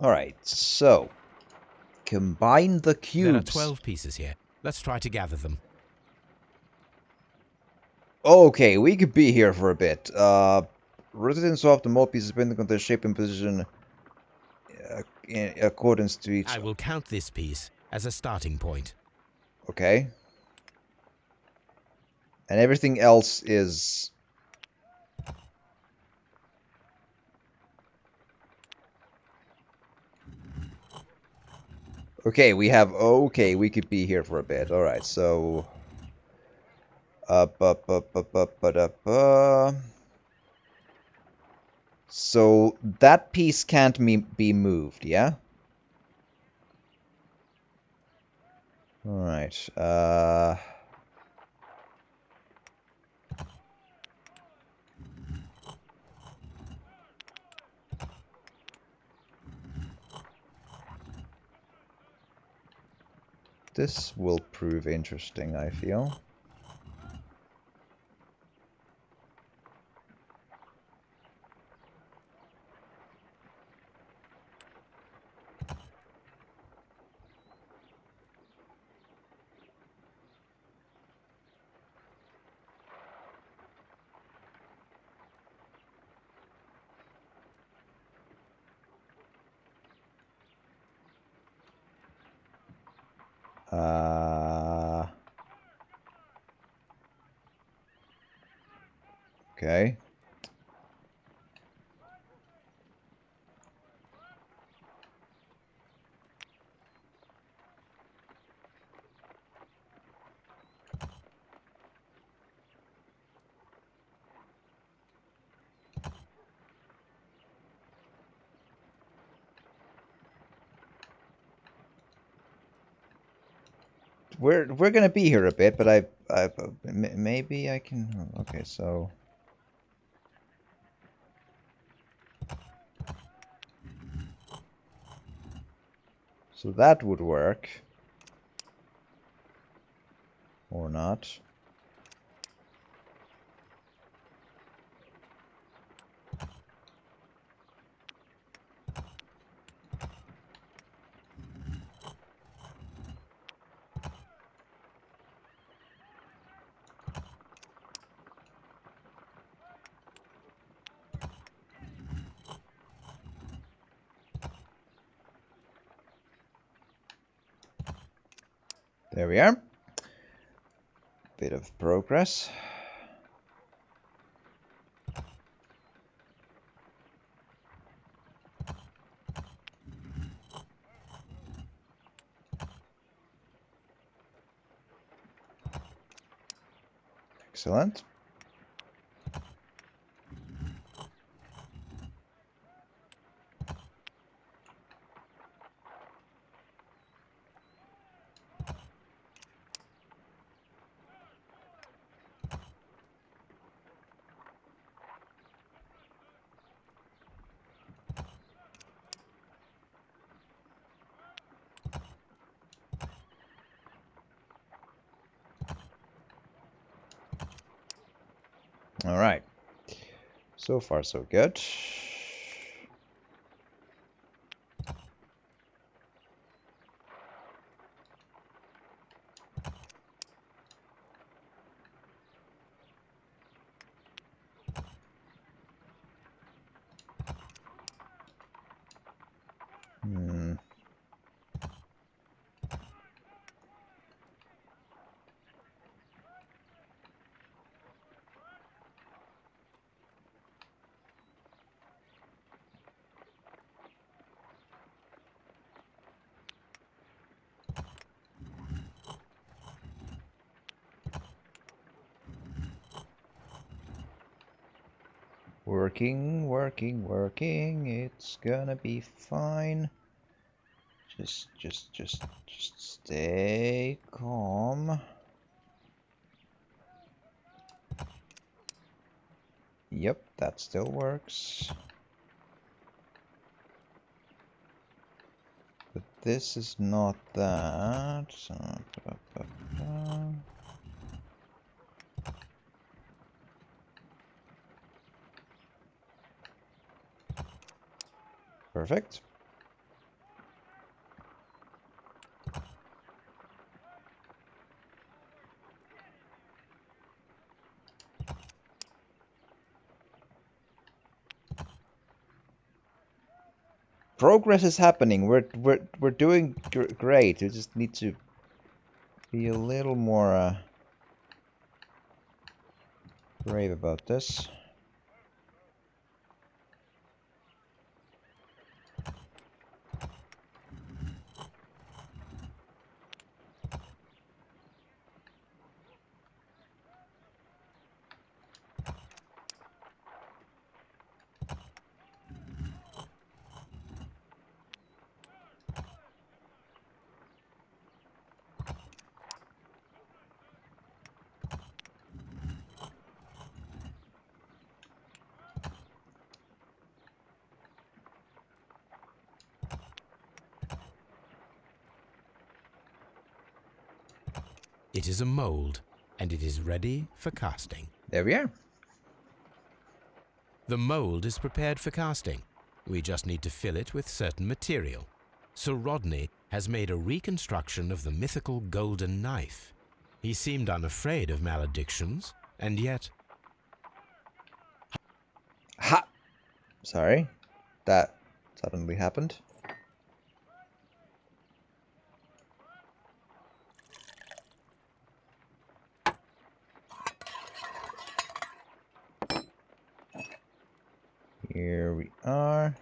Alright, so combine the cubes. There are 12 pieces here. Let's try to gather them. Okay, we could be here for a bit. Rotate and swap the mold pieces depending on their shape and position in accordance to each... I will count this piece as a starting point. Okay. And everything else is... Okay, we have... Okay, we could be here for a bit. Alright, so... So that piece can't be moved, yeah? Alright, this will prove interesting, I feel. Okay. we're gonna be here a bit, but maybe I can. Okay, so that would work, or not. There we are. Bit of progress. Excellent. All right. So far, so good. Working, working, working. It's gonna be fine. Just stay calm. Yep, that still works. But this is not that. Perfect. Progress is happening. We're doing great. We just need to be a little more brave about this. It is a mold, and it is ready for casting. There we are. The mold is prepared for casting. We just need to fill it with certain material. Sir Rodney has made a reconstruction of the mythical golden knife. He seemed unafraid of maledictions, and yet... Ha! Sorry. That suddenly happened. Here we are.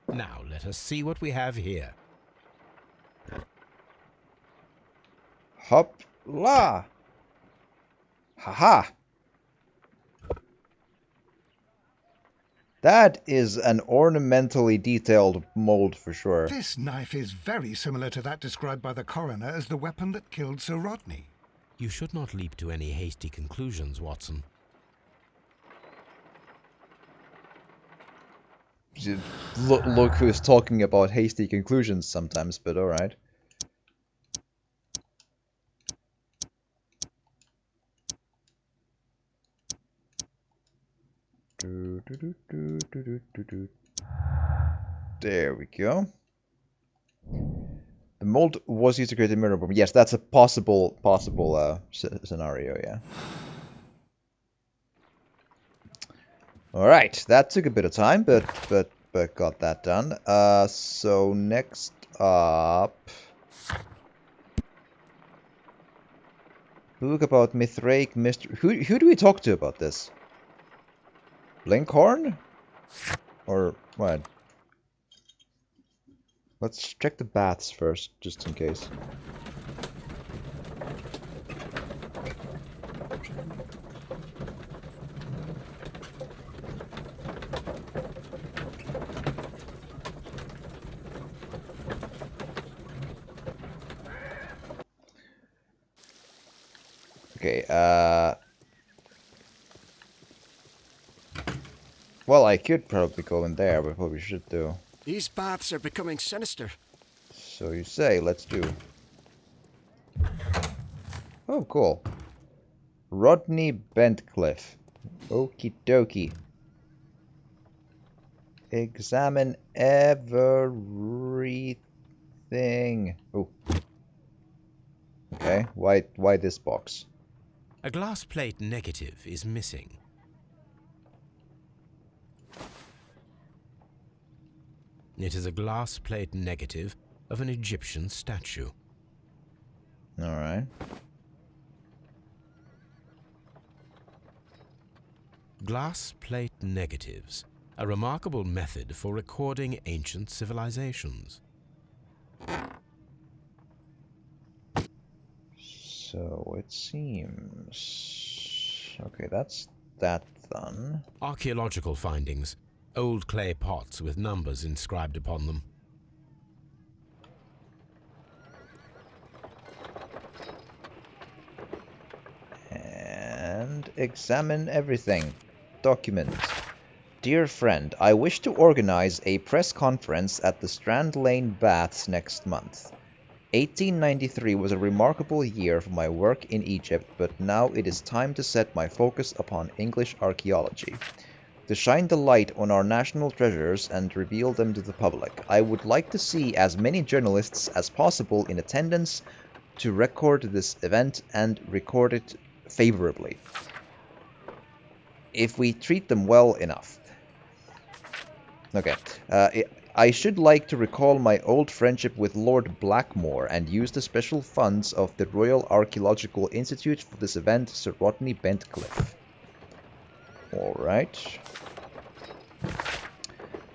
Now let us see what we have here. Hop la! Haha! That is an ornamentally detailed mold for sure. This knife is very similar to that described by the coroner as the weapon that killed Sir Rodney. You should not leap to any hasty conclusions, Watson. Look who's talking about hasty conclusions sometimes, but alright. There we go. The mold was used to create a mirror bomb. Yes, that's a possible scenario, yeah. Alright, that took a bit of time, but got that done. So next up... Book about Mithraic mystery. Who do we talk to about this? Blinkhorn? Or what? Let's check the baths first, just in case. Okay, well, I could probably go in there, but probably should do. These baths are becoming sinister. So you say, let's do. Oh, cool. Rodney Bentcliffe. Okie dokie. Examine everything. Oh. Okay, why this box? A glass plate negative is missing. It is a glass plate negative of an Egyptian statue. Alright. Glass plate negatives, a remarkable method for recording ancient civilizations. So it seems... Okay, that's that done. Archaeological findings. Old clay pots with numbers inscribed upon them. And examine everything. Document. Dear friend, I wish to organize a press conference at the Strand Lane Baths next month. 1893 was a remarkable year for my work in Egypt, but now it is time to set my focus upon English archaeology. To shine the light on our national treasures and reveal them to the public. I would like to see as many journalists as possible in attendance to record this event and record it favorably, if we treat them well enough. Okay, I should like to recall my old friendship with Lord Blackmore and use the special funds of the Royal Archaeological Institute for this event, Sir Rodney Bentcliffe. Alright.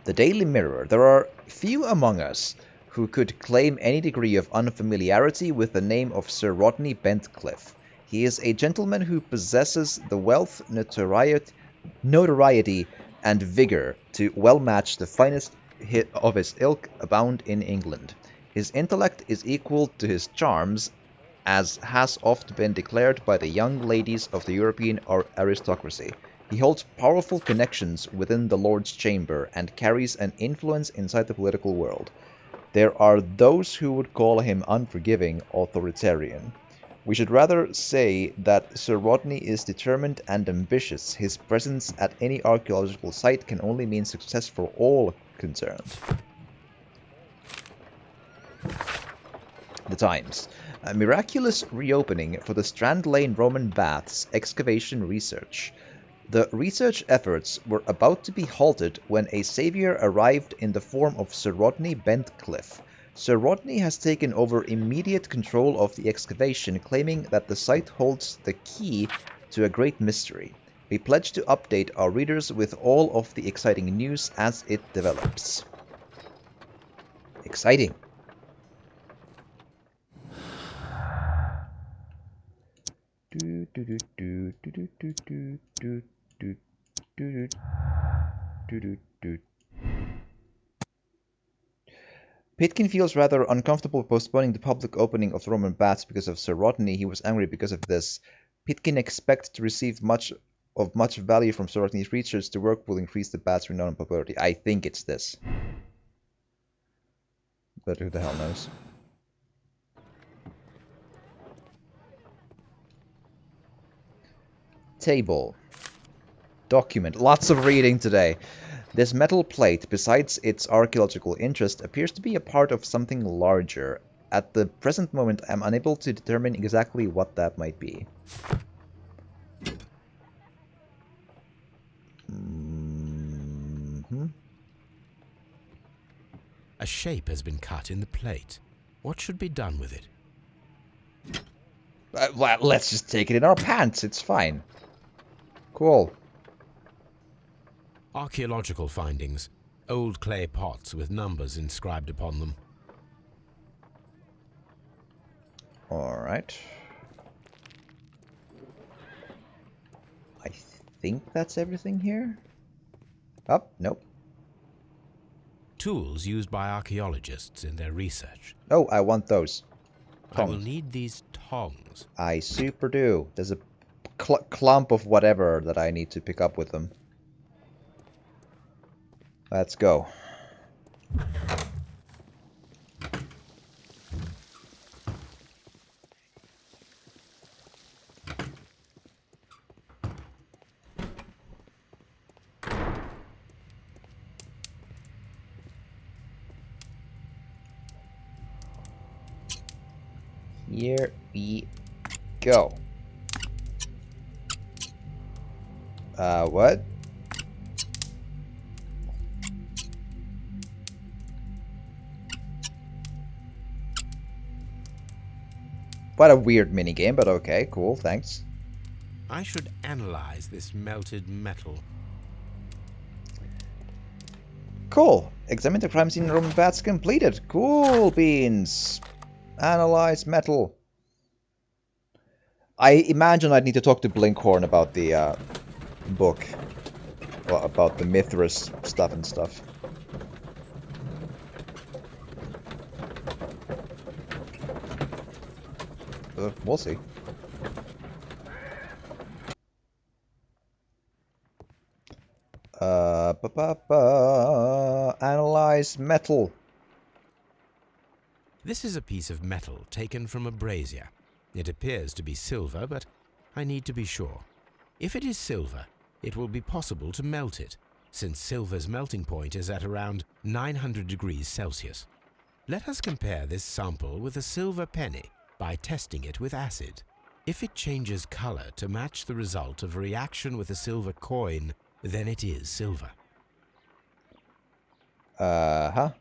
The Daily Mirror. There are few among us who could claim any degree of unfamiliarity with the name of Sir Rodney Bentcliffe. He is a gentleman who possesses the wealth, notoriety, and vigor to well match the finest of his ilk abound in England. His intellect is equal to his charms, as has oft been declared by the young ladies of the European aristocracy. He holds powerful connections within the Lord's Chamber and carries an influence inside the political world. There are those who would call him unforgiving, authoritarian. We should rather say that Sir Rodney is determined and ambitious. His presence at any archaeological site can only mean success for all concerned. The Times. A miraculous reopening for the Strand Lane Roman Baths excavation research. The research efforts were about to be halted when a savior arrived in the form of Sir Rodney Bentcliffe. Sir Rodney has taken over immediate control of the excavation, claiming that the site holds the key to a great mystery. We pledge to update our readers with all of the exciting news as it develops. Exciting. Pitkin feels rather uncomfortable postponing the public opening of the Roman baths because of Sir Rodney. He was angry because of this. Pitkin expects to receive much value from Sir Rodney's research. The work will increase the bath's renown and popularity. I think it's this. But who the hell knows? Table. Document. Lots of reading today. This metal plate, besides its archaeological interest, appears to be a part of something larger. At the present moment, I'm unable to determine exactly what that might be. A shape has been cut in the plate. What should be done with it? Well, let's just take it in our pants. It's fine. Cool. Archaeological findings. Old clay pots with numbers inscribed upon them. Alright. I think that's everything here? Oh, nope. Tools used by archaeologists in their research. Oh, I want those. I will need these tongs. I super do. There's a clump of whatever that I need to pick up with them. Let's go. Here we go. What? What a weird minigame, but okay, cool, thanks. I should analyze this melted metal. Cool. Examine the crime scene in Roman baths completed. Cool beans. Analyze metal. I imagine I'd need to talk to Blinkhorn about the book. Well, about the Mithras stuff and stuff. We'll see. Analyze metal. This is a piece of metal taken from a brazier. It appears to be silver, but I need to be sure. If it is silver, it will be possible to melt it, since silver's melting point is at around 900 degrees Celsius. Let us compare this sample with a silver penny by testing it with acid. If it changes color to match the result of a reaction with a silver coin, then it is silver. Uh-huh.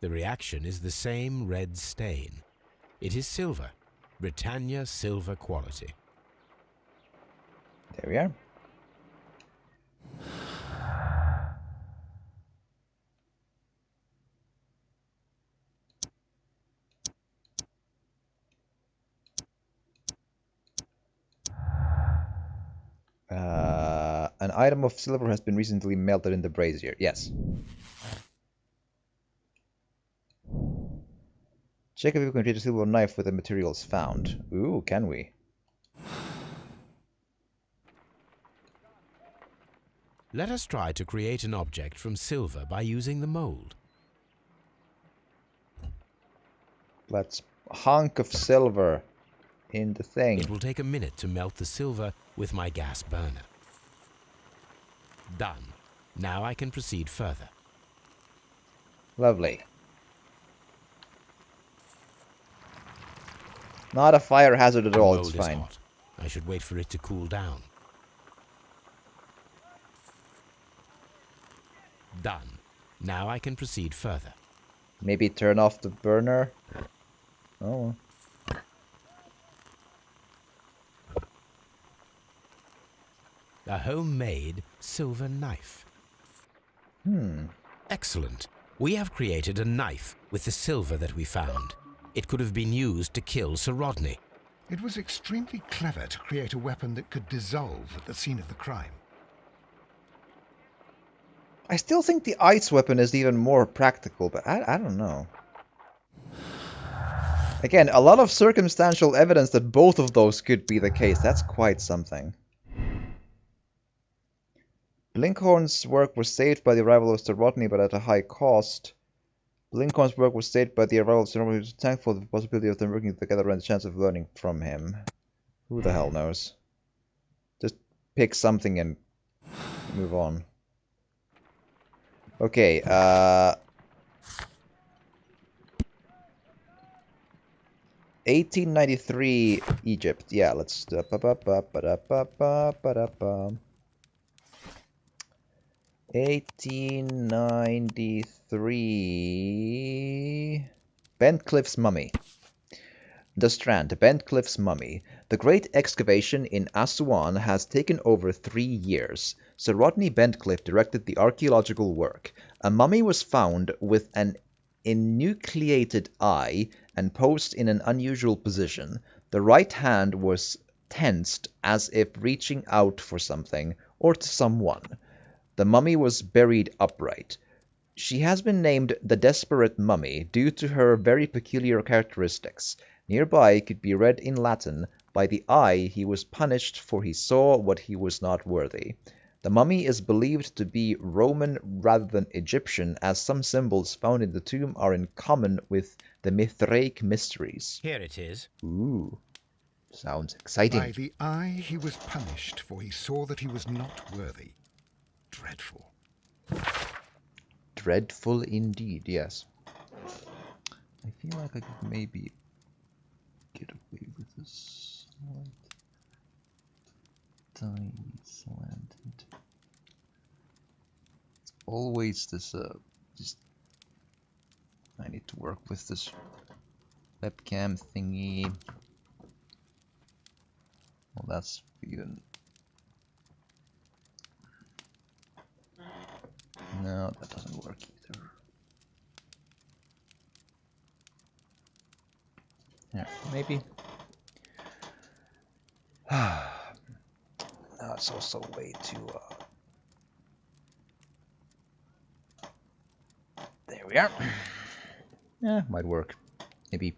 The reaction is the same red stain. It is silver, Britannia silver quality. There we are. An item of silver has been recently melted in the brazier. Yes. Check if you can create a silver knife with the materials found. Ooh, can we? Let us try to create an object from silver by using the mold. Let's hunk of silver in the thing. It will take a minute to melt the silver with my gas burner. Done. Now I can proceed further. Lovely. Not a fire hazard at all, it's fine. Hot. I should wait for it to cool down. Done. Now I can proceed further. Maybe turn off the burner? Oh. a homemade silver knife. Excellent. We have created a knife with the silver that we found. It could have been used to kill Sir Rodney. It was extremely clever to create a weapon that could dissolve at the scene of the crime. I still think the ice weapon is even more practical, but I don't know. Again, a lot of circumstantial evidence that both of those could be the case. That's quite something. Blinkhorn's work was saved by the arrival of Sir Rodney, but at a high cost. Blinkhorn's work was saved by the arrival of Sir Rodney, who was thankful for the possibility of them working together and the chance of learning from him. Who the hell knows? Just pick something and move on. Okay, 1893 Egypt. Yeah, let's 1893 Bentcliffe's mummy. The Strand, Bentcliffe's mummy. The great excavation in Assuan has taken over 3 years. Sir Rodney Bentcliffe directed the archaeological work. A mummy was found with an enucleated eye and posed in an unusual position. The right hand was tensed as if reaching out for something or to someone. The mummy was buried upright. She has been named the Desperate Mummy due to her very peculiar characteristics. Nearby could be read in Latin, "By the eye he was punished, for he saw what he was not worthy." The mummy is believed to be Roman rather than Egyptian, as some symbols found in the tomb are in common with the Mithraic mysteries. Here it is. Ooh, sounds exciting. By the eye he was punished, for he saw that he was not worthy. Dreadful. Dreadful indeed, yes. I feel like I could maybe get away with this tiny slanted. It's always this, just... I need to work with this webcam thingy. Well, that's even... No, that doesn't work either. Yeah, maybe. Now it's also a way to... There we are. Yeah, might work. Maybe.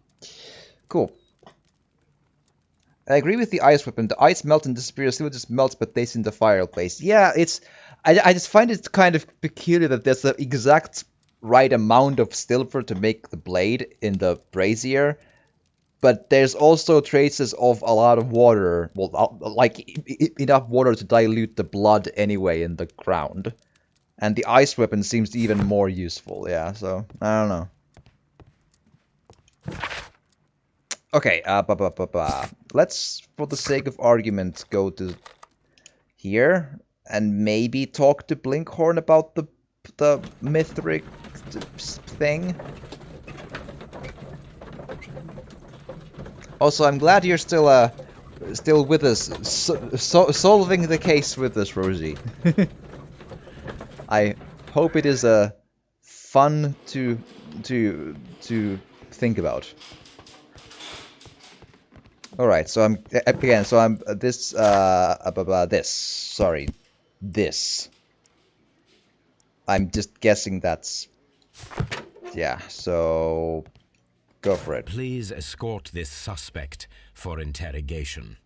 Cool. I agree with the ice weapon. The ice melts and disappears. Still just melts but stays in the fireplace. Yeah, it's... I just find it kind of peculiar that there's the exact right amount of silver to make the blade in the brazier, but there's also traces of a lot of water, well, like enough water to dilute the blood anyway in the ground. And the ice weapon seems even more useful, yeah, so, I don't know. Okay, let's, for the sake of argument, go to here. And maybe talk to Blinkhorn about the Mithraic thing. Also, I'm glad you're still with us, solving the case with us, Rosie. I hope it is fun to think about. All right, so I'm again. So I'm this. This. I'm just guessing that's... Yeah, so... Go for it. Please escort this suspect for interrogation.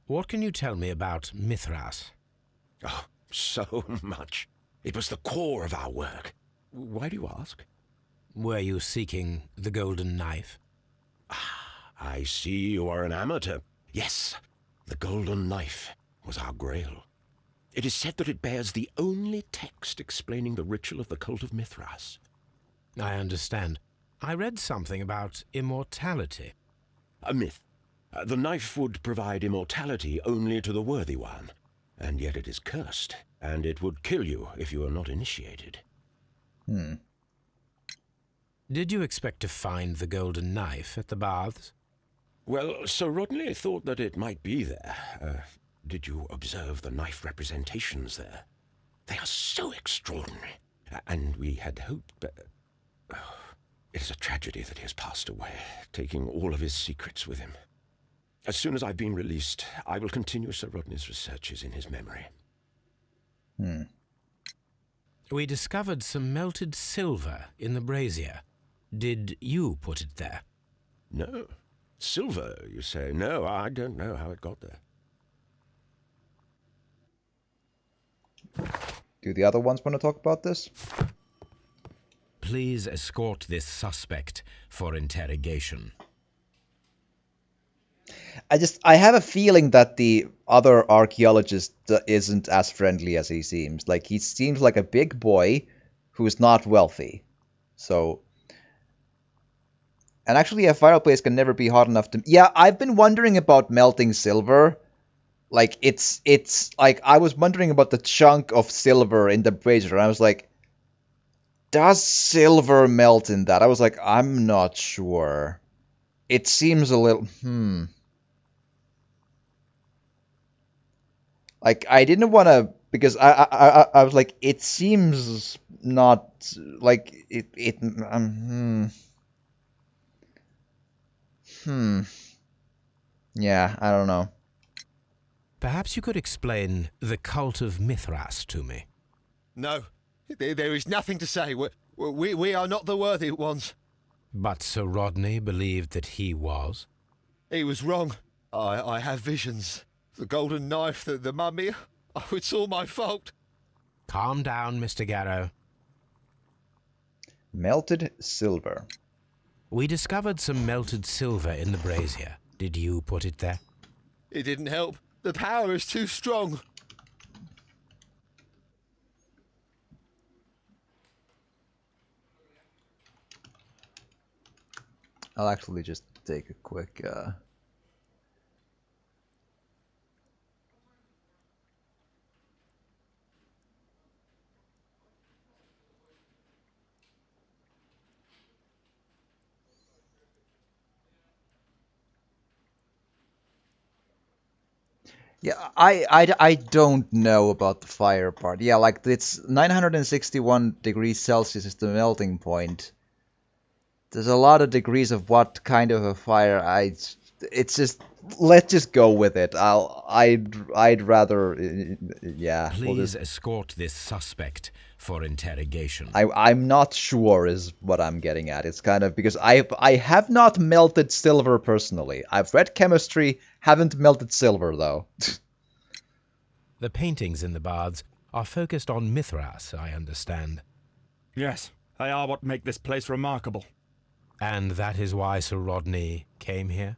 What can you tell me about Mithras? Oh, so much. It was the core of our work. Why do you ask? Were you seeking the golden knife? I see you are an amateur. Yes, the golden knife was our grail. It is said that it bears the only text explaining the ritual of the cult of Mithras. I understand. I read something about immortality. A myth. The knife would provide immortality only to the worthy one, and yet it is cursed, and it would kill you if you are not initiated. Did you expect to find the golden knife at the baths? Well, Sir Rodney thought that it might be there. Did you observe the knife representations there? They are so extraordinary. And we had hoped, but... it is a tragedy that he has passed away, taking all of his secrets with him. As soon as I've been released, I will continue Sir Rodney's researches in his memory. We discovered some melted silver in the brazier. Did you put it there? No. Silver, you say? No, I don't know how it got there. Do the other ones want to talk about this? Please escort this suspect for interrogation. I have a feeling that the other archaeologist isn't as friendly as he seems. Like, he seems like a big boy who's not wealthy. So... And actually, a fireplace can never be hot enough to... Yeah, I've been wondering about melting silver. Like, it's like, I was wondering about the chunk of silver in the brazier, and I was like, does silver melt in that? I was like, I'm not sure. It seems a little... Like, I didn't want to... Because I was like, it seems not... Like, Yeah, I don't know. Perhaps you could explain the cult of Mithras to me. No, there is nothing to say. We are not the worthy ones. But Sir Rodney believed that he was? He was wrong. I have visions. The golden knife, the mummy. Oh, it's all my fault. Calm down, Mr. Garrow. Melted silver. We discovered some melted silver in the brazier. Did you put it there? It didn't help. The power is too strong. I'll actually just take a quick... Yeah, I don't know about the fire part. Yeah, like, it's 961 degrees Celsius is the melting point. There's a lot of degrees of what kind of a fire. It's just, let's just go with it. I'd rather, yeah. Please escort this suspect for interrogation. I'm not sure is what I'm getting at. It's kind of because I have not melted silver personally. I've read chemistry, haven't melted silver though. The paintings in the baths are focused on Mithras, I understand. Yes, they are what make this place remarkable. And that is why Sir Rodney came here?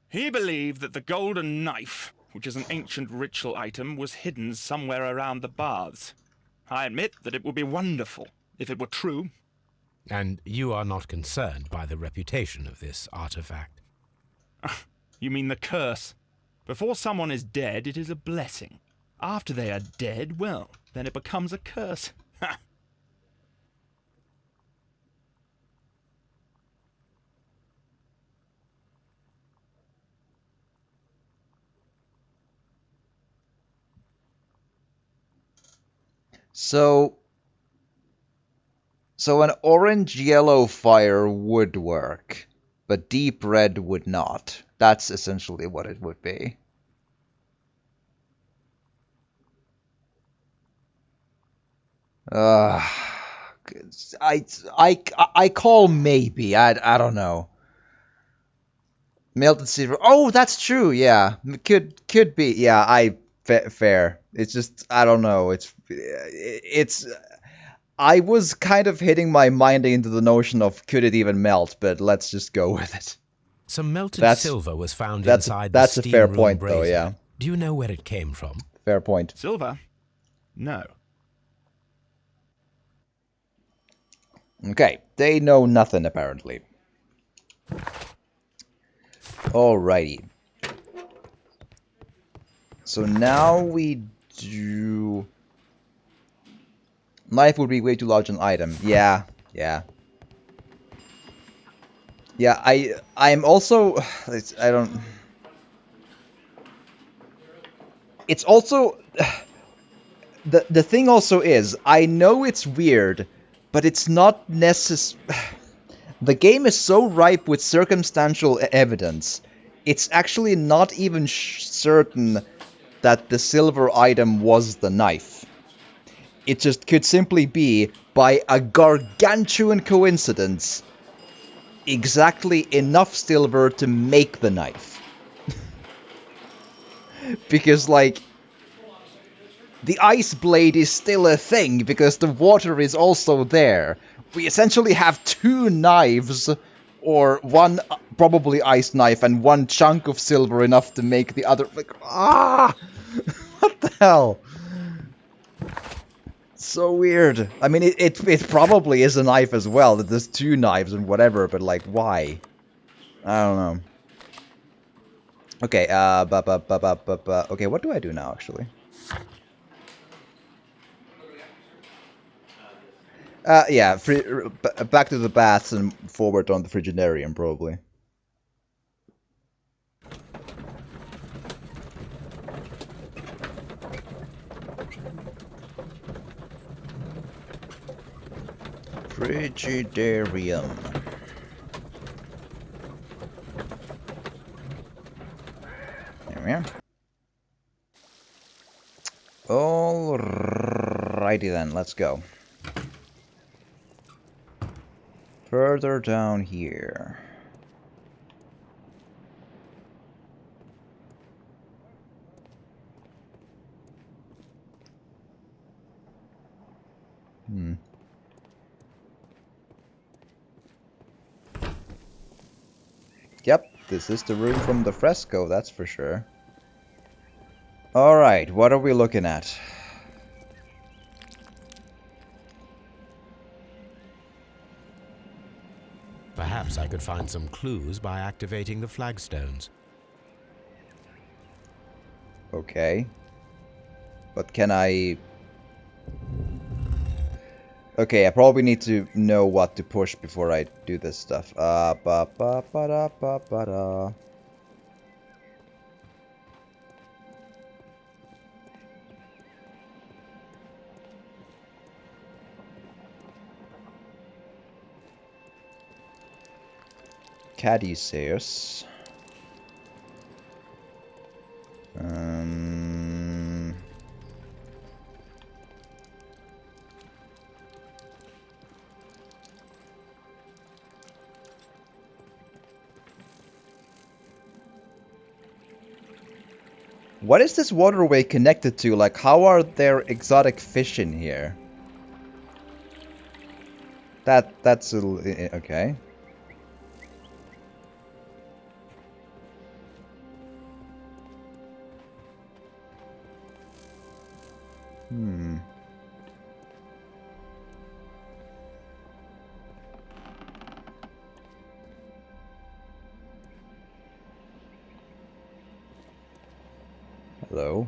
He believed that the golden knife, which is an ancient ritual item, was hidden somewhere around the baths. I admit that it would be wonderful if it were true. And you are not concerned by the reputation of this artifact? You mean the curse? Before someone is dead, it is a blessing. After they are dead, well, then it becomes a curse. Ha! So an orange-yellow fire would work, but deep red would not. That's essentially what it would be. I call maybe. I don't know. Melted silver. Oh, that's true. Yeah, could be. Yeah, fair. It's just I don't know. It's. I was kind of hitting my mind into the notion of could it even melt, but let's just go with it. Some melted silver was found inside the That's a fair steam point, room though. brazier. Yeah. Do you know where it came from? Fair point. Silver? No. Okay, they know nothing apparently. Alrighty. So now we do... Knife would be way too large an item. Yeah. Yeah, I'm also I don't. It's also the thing also is I know it's weird, but it's not necessary. The game is so ripe with circumstantial evidence. It's actually not even certain that the silver item was the knife. It just could simply be, by a gargantuan coincidence, exactly enough silver to make the knife. Because, like, the ice blade is still a thing because the water is also there. We essentially have two knives, or one probably ice knife and one chunk of silver enough to make the other. Like, what the hell? So weird. I mean, it probably is a knife as well. That there's two knives and whatever, but like, why? I don't know. Okay. Okay, what do I do now, actually? Yeah, back to the baths and forward on the Friginarium, probably. Frigidarium. There we are. Alrighty then, let's go. Further down here. Yep, this is the room from the fresco, that's for sure. Alright, what are we looking at? Perhaps I could find some clues by activating the flagstones. Okay. But can I... Okay, I probably need to know what to push before I do this stuff. Ba-ba-ba-da-ba-ba-da. Caduceus. What is this waterway connected to? Like, how are there exotic fish in here? That's a little... Okay. Hello.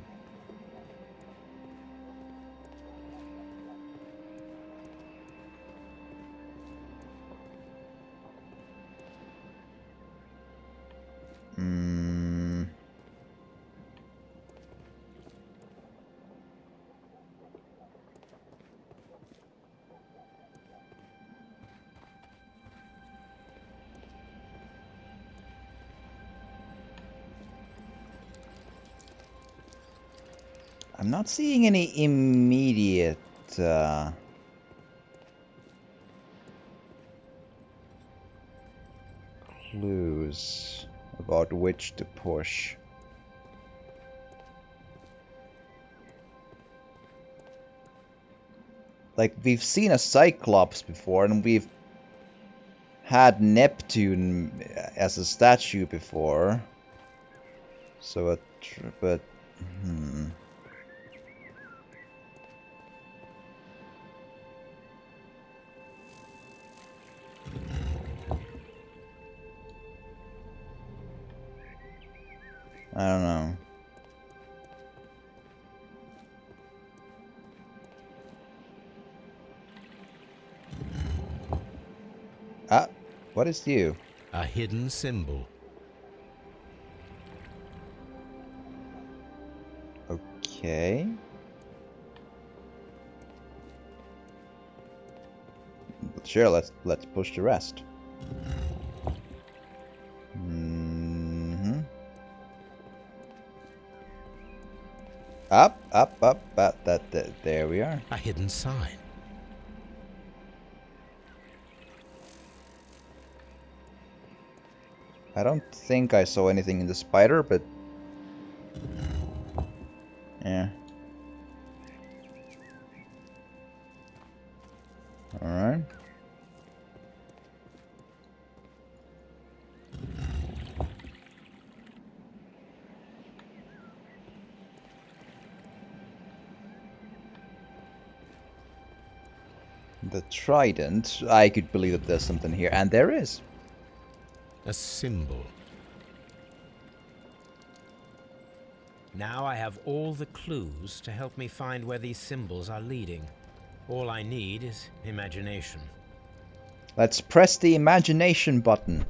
I'm not seeing any immediate... clues about which to push. Like, we've seen a Cyclops before, and we've had Neptune as a statue before. So, but... I don't know. Ah, what is you? A hidden symbol. Okay. But sure, let's push the rest. Up, up, up, up. There we are. A hidden sign. I don't think I saw anything in the spider, but yeah. All right. The trident. I could believe that there's something here, and there is. A symbol. Now I have all the clues to help me find where these symbols are leading. All I need is imagination. Let's press the imagination button.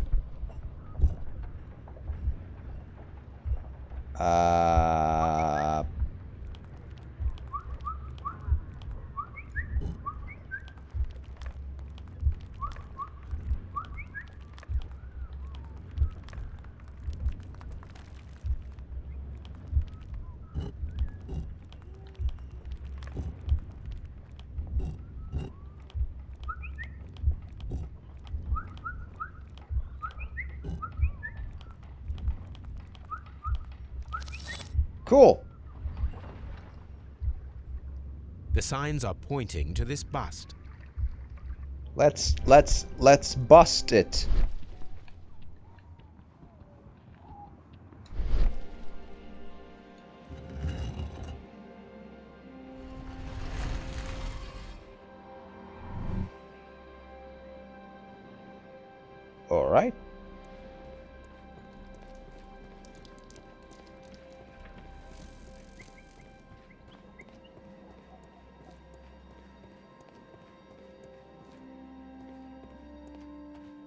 Cool. The signs are pointing to this bust. Let's bust it. All right.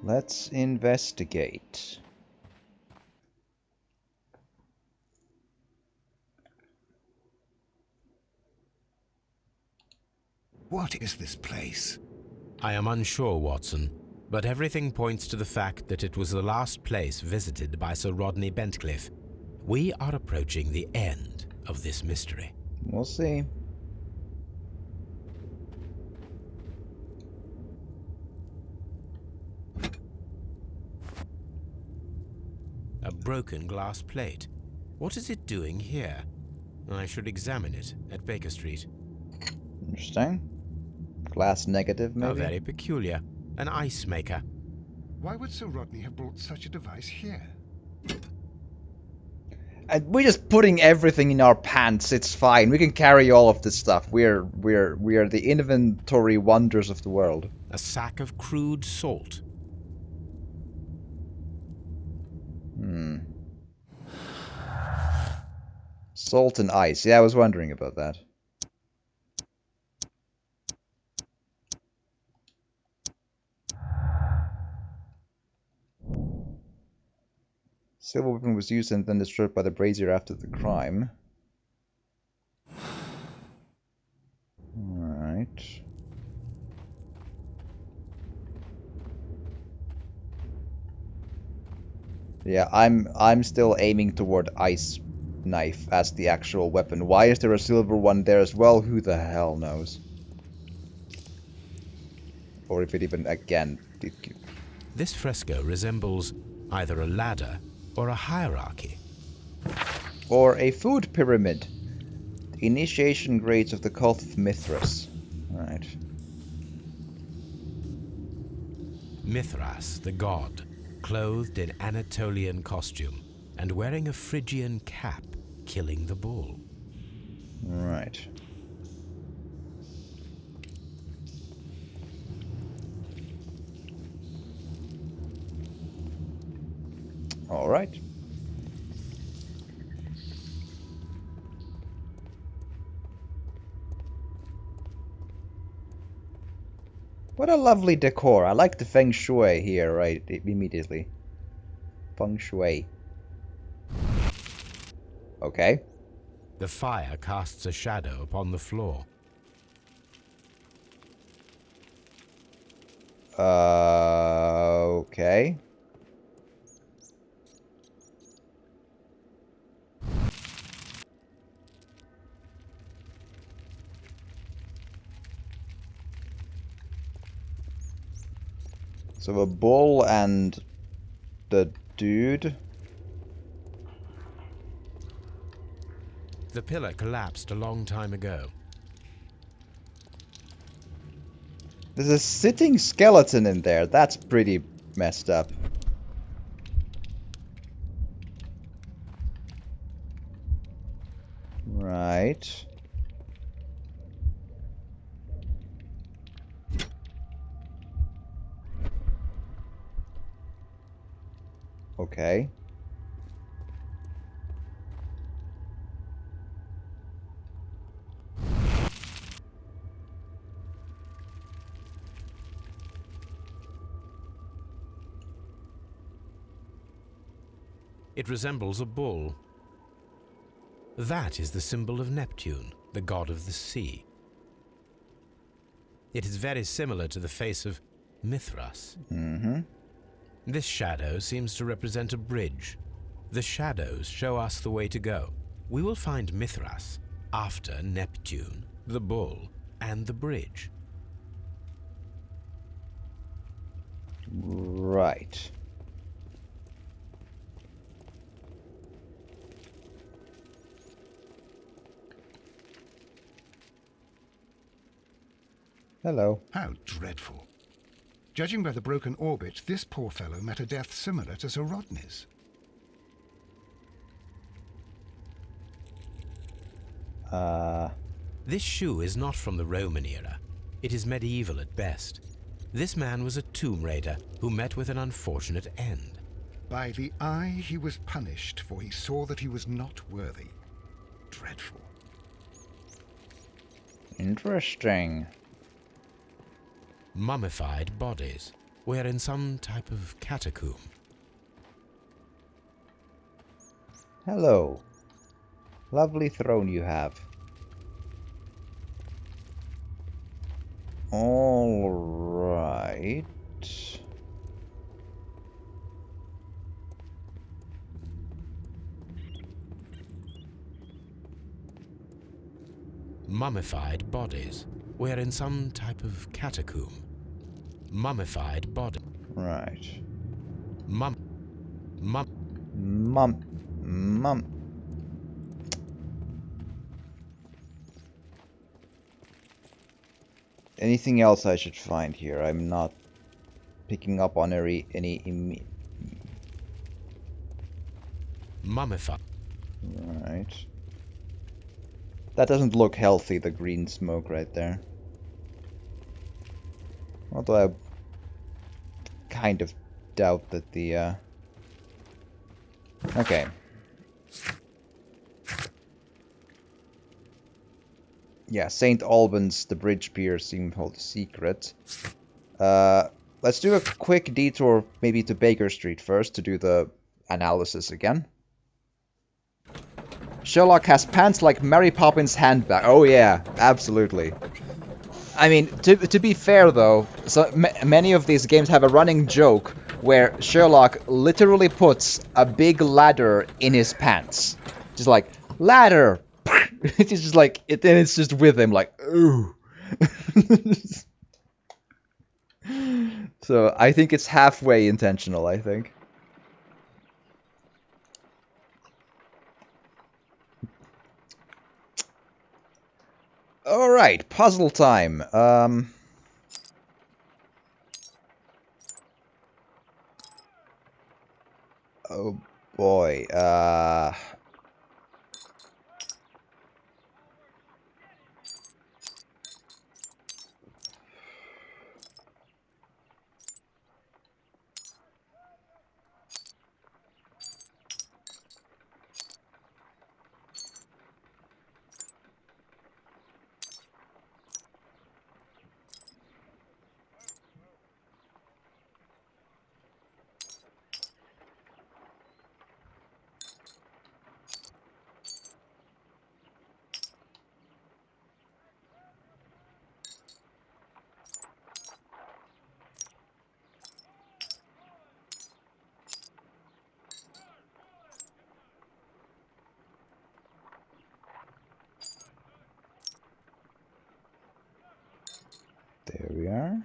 Let's investigate. What is this place? I am unsure, Watson, but everything points to the fact that it was the last place visited by Sir Rodney Bentcliffe. We are approaching the end of this mystery. We'll see. A broken glass plate. What is it doing here? I should examine it at Baker Street. Interesting. Glass negative, maybe? How very peculiar. An ice maker. Why would Sir Rodney have brought such a device here? We're just putting everything in our pants. It's fine. We can carry all of this stuff. We are the inventory wonders of the world. A sack of crude salt. Salt and ice. Yeah, I was wondering about that. Silver weapon was used and then destroyed by the brazier after the crime. Alright. Yeah, I'm still aiming toward ice knife as the actual weapon. Why is there a silver one there as well? Who the hell knows? Or if it even again did. This fresco resembles either a ladder or a hierarchy. Or a food pyramid. The initiation grades of the cult of Mithras. Right. Mithras, the god, clothed in Anatolian costume and wearing a Phrygian cap, killing the bull. Right. All right. What a lovely decor. I like the feng shui here, right, immediately. Feng shui. Okay. The fire casts a shadow upon the floor. Okay. So the bull and the dude. The pillar collapsed a long time ago. There's a sitting skeleton in there. That's pretty messed up. Right. Okay. It resembles a bull. That is the symbol of Neptune, the god of the sea. It is very similar to the face of Mithras. Mm-hmm. This shadow seems to represent a bridge. The shadows show us the way to go. We will find Mithras after Neptune, the bull, and the bridge. Right. Hello. How dreadful. Judging by the broken orbit, this poor fellow met a death similar to Sir Rodney's. This shoe is not from the Roman era. It is medieval at best. This man was a tomb raider who met with an unfortunate end. By the eye he was punished, for he saw that he was not worthy. Dreadful. Interesting. Mummified bodies. We're in some type of catacomb. Hello. Lovely throne you have. All right. Mummified bodies. We're in some type of catacomb. Mummified body. Right. Mum. Anything else I should find here? I'm not picking up on any Mummified. Right. That doesn't look healthy, the green smoke right there. Although I kind of doubt that the okay. Yeah, St. Albans, the bridge pier seem to hold a secret. Let's do a quick detour maybe to Baker Street first to do the analysis again. Sherlock has pants like Mary Poppins handbag. Oh yeah, absolutely. I mean, to be fair though, so many of these games have a running joke where Sherlock literally puts a big ladder in his pants. Just like, ladder! It's just like, then it's just with him, like, ooh. So, I think it's halfway intentional, I think. Alright, puzzle time. Oh boy, There we are.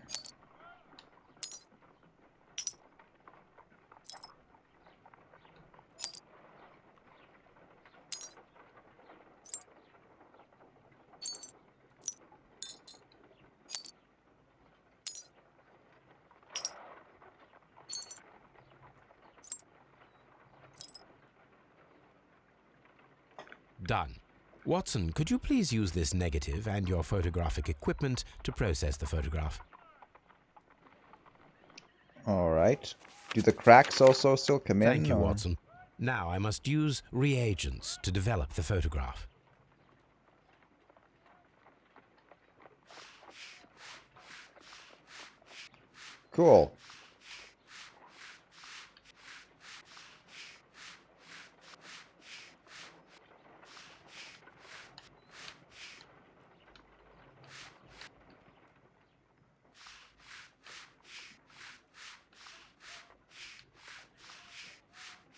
Done. Watson, could you please use this negative and your photographic equipment to process the photograph? Alright. Do the cracks also still come in? Thank you, Watson. Now I must use reagents to develop the photograph. Cool.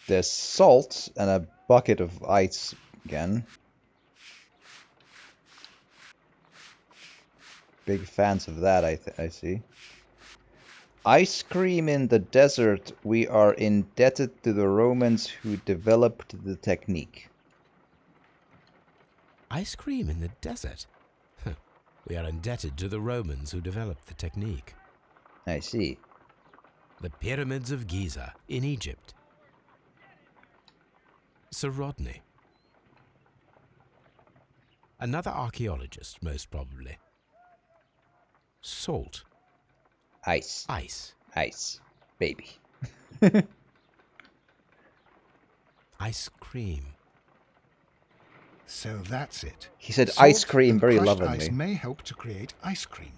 There's salt and a bucket of ice again. Big fans of that, I see. Ice cream in the desert. We are indebted to the Romans who developed the technique. Ice cream in the desert? We are indebted to the Romans who developed the technique. I see. The pyramids of Giza in Egypt. Sir Rodney. Another archaeologist, most probably. Salt. Ice. Ice. Ice. Baby. Ice cream. So that's it. He said Salt ice cream and very crushed lovingly. Ice may help to create ice cream.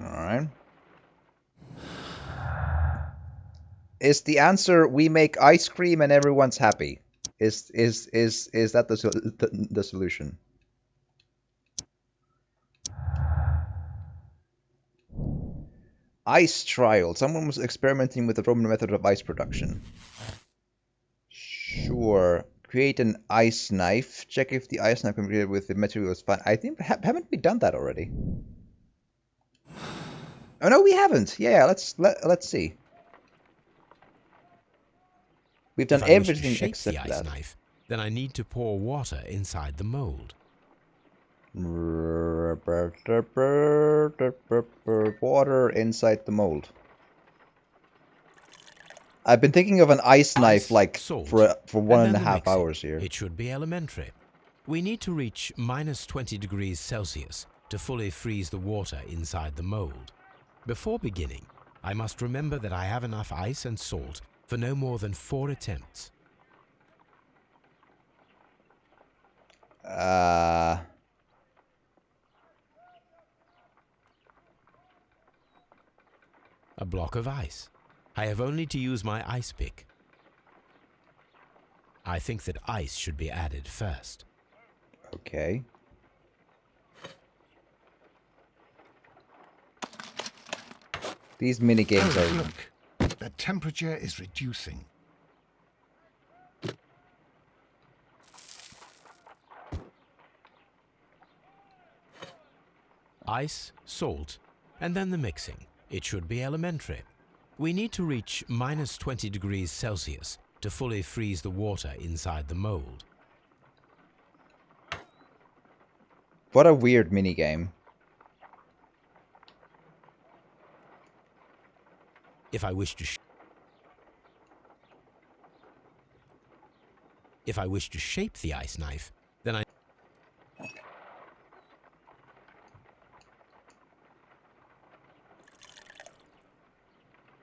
Alright. Is the answer we make ice cream and everyone's happy? Is that the solution? Ice trial. Someone was experimenting with the Roman method of ice production. Sure. Create an ice knife. Check if the ice knife can be created with the material is fine. I think haven't we done that already? Oh no, we haven't. Yeah, let's see. We've done everything shape except the ice that. knife, then I need to pour water inside the mold. Water inside the mold. I've been thinking of an ice knife like salt, for 1.5 mixing. hours here. It should be elementary. We need to reach minus 20 degrees Celsius to fully freeze the water inside the mold. Before beginning, I must remember that I have enough ice and salt for no more than 4 attempts. A block of ice. I have only to use my ice pick. I think that ice should be added first. Okay. These mini games are... Look, the temperature is reducing. Ice, salt, and then the mixing. It should be elementary. We need to reach minus 20 degrees Celsius to fully freeze the water inside the mold. What a weird minigame. If I wish to shape the ice knife, then I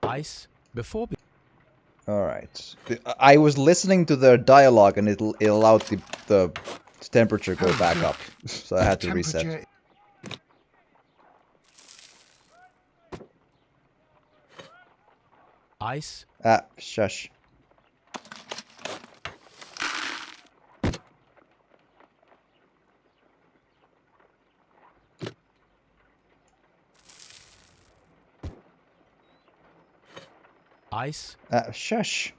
ice before. All right. I was listening to the dialogue and it allowed the temperature go back up, so I had to reset. Ice. Ah, shush. Ice. Shush.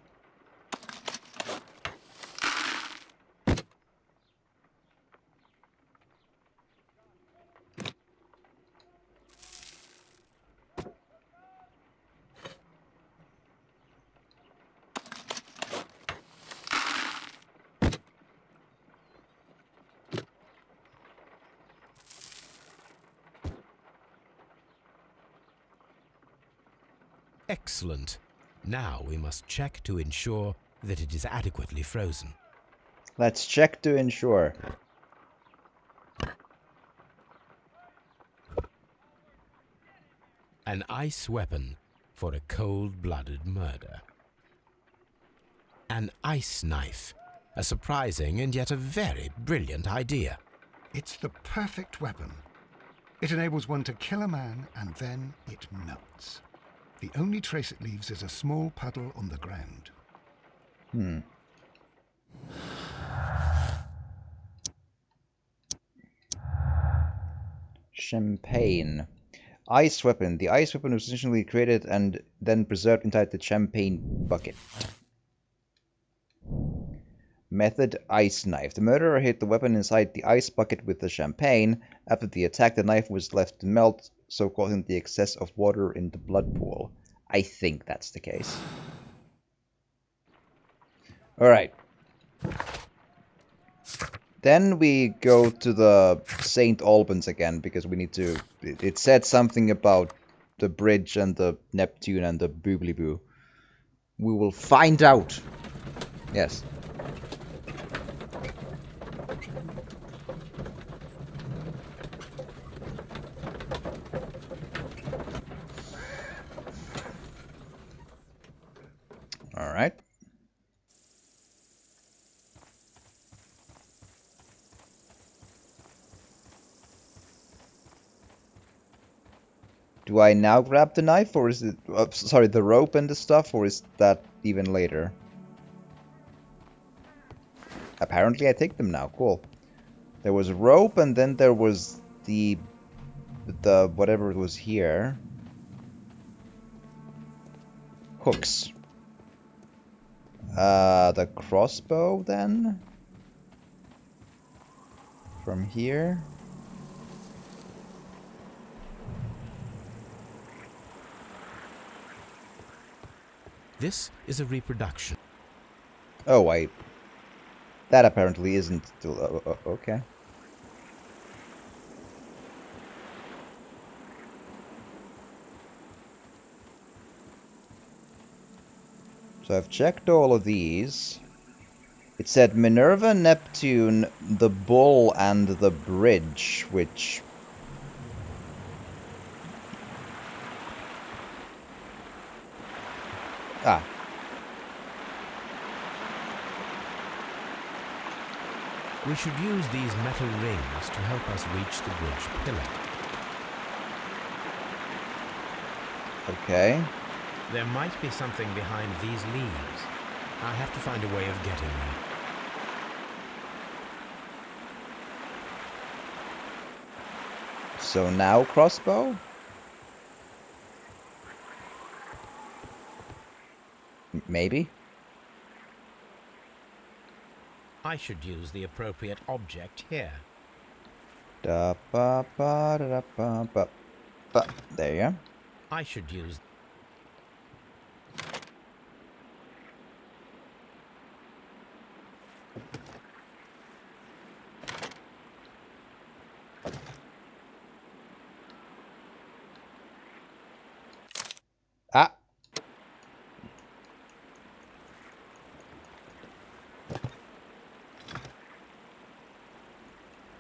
Excellent. Now we must check to ensure that it is adequately frozen. Let's check to ensure. An ice weapon for a cold-blooded murder. An ice knife. A surprising and yet a very brilliant idea. It's the perfect weapon. It enables one to kill a man and then it melts. The only trace it leaves is a small puddle on the ground. Champagne. Ice weapon. The ice weapon was originally created and then preserved inside the champagne bucket. Method: ice knife. The murderer hid the weapon inside the ice bucket with the champagne. After the attack, the knife was left to melt, so causing the excess of water in the blood pool. I think that's the case. Alright. Then we go to the St. Albans again, because we need to... It said something about the bridge and the Neptune and the boobly-boo. We will find out. Yes. Alright. Do I now grab the knife, or is it... sorry, the rope and the stuff, or is that even later? Apparently I take them now, cool. There was rope, and then there was the whatever was here. Hooks. The crossbow, then? From here? This is a reproduction. Oh, that apparently isn't still... okay. So I've checked all of these. It said Minerva, Neptune, the Bull, and the Bridge, which... Ah. We should use these metal rings to help us reach the bridge pillar. Okay. There might be something behind these leaves. I have to find a way of getting there. So now crossbow? Maybe? I should use the appropriate object here. Da ba ba da da ba ba ba. There you go. I should use... Ah!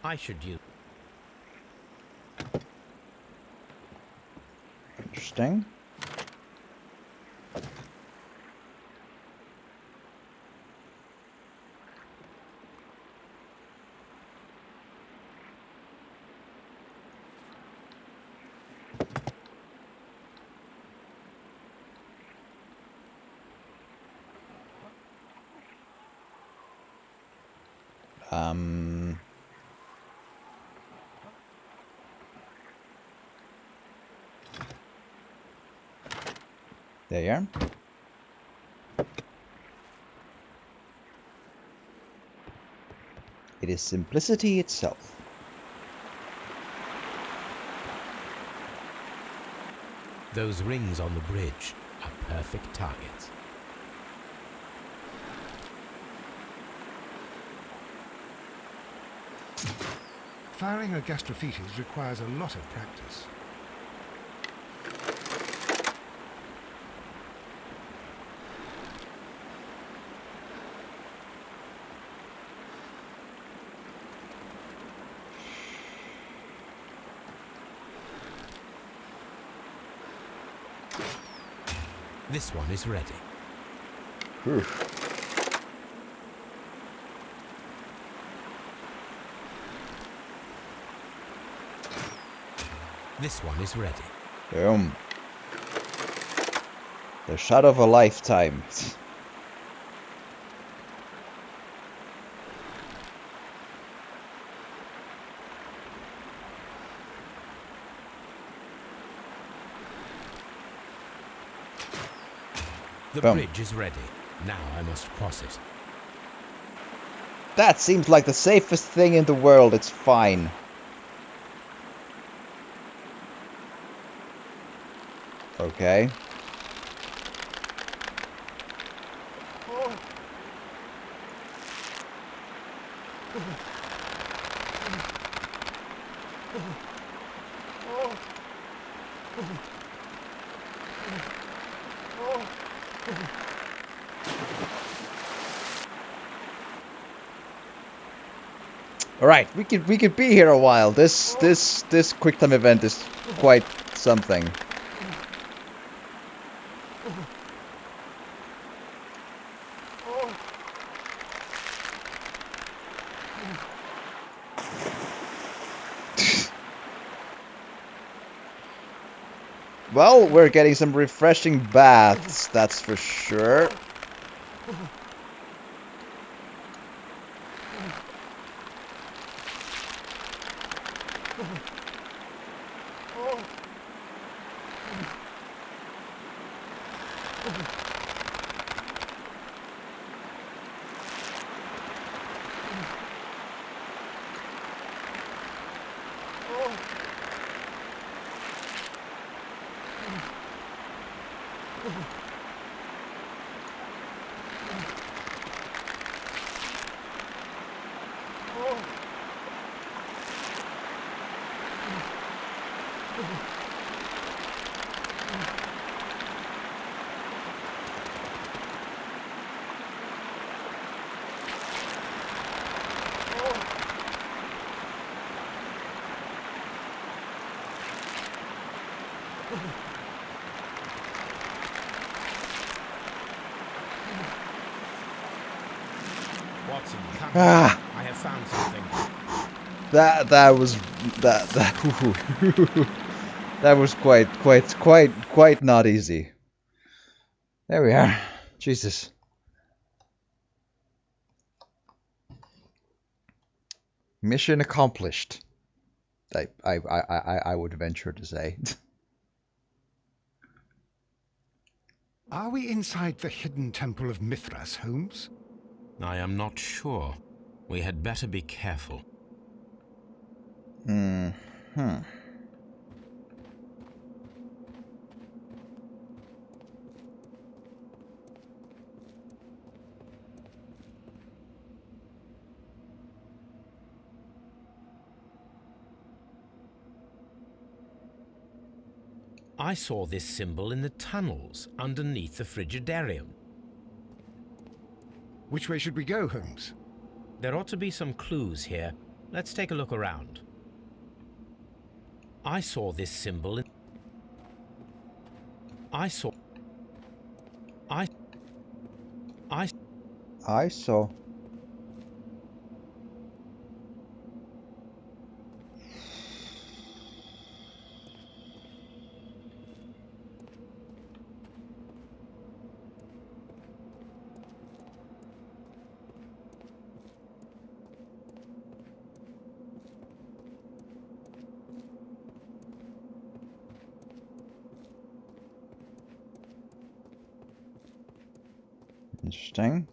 I should use... Interesting. There you are. It is simplicity itself. Those rings on the bridge are perfect targets. Firing a gastrophetes requires a lot of practice. This one is ready. Whew. This one is ready. Boom. The shot of a lifetime. The Boom. bridge is ready. Now I must cross it. That seems like the safest thing in the world. It's fine. Okay. All right, we could be here a while. This quick time event is quite something. Well, we're getting some refreshing baths, that's for sure. Watson, come Ah. here. I have found something. That that was quite not easy. There we are. Jesus. Mission accomplished. I would venture to say. Are we inside the hidden temple of Mithras, Holmes? I am not sure. We had better be careful. Hmm. I saw this symbol in the tunnels underneath the Frigidarium. Which way should we go, Holmes? There ought to be some clues here. Let's take a look around. I saw this symbol in... I saw... Interesting.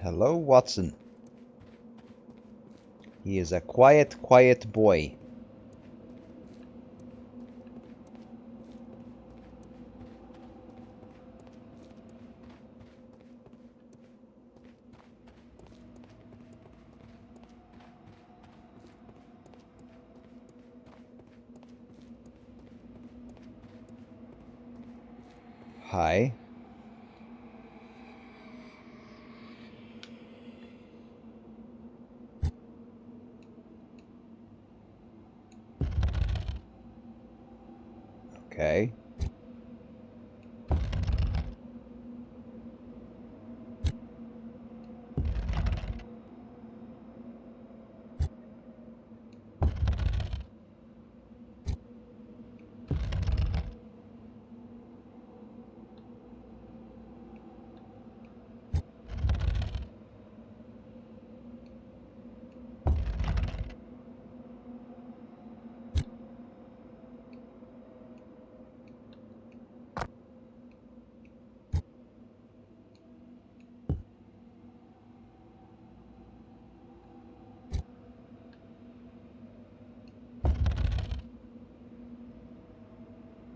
Hello, Watson. He is a quiet, quiet boy. Hi. Okay.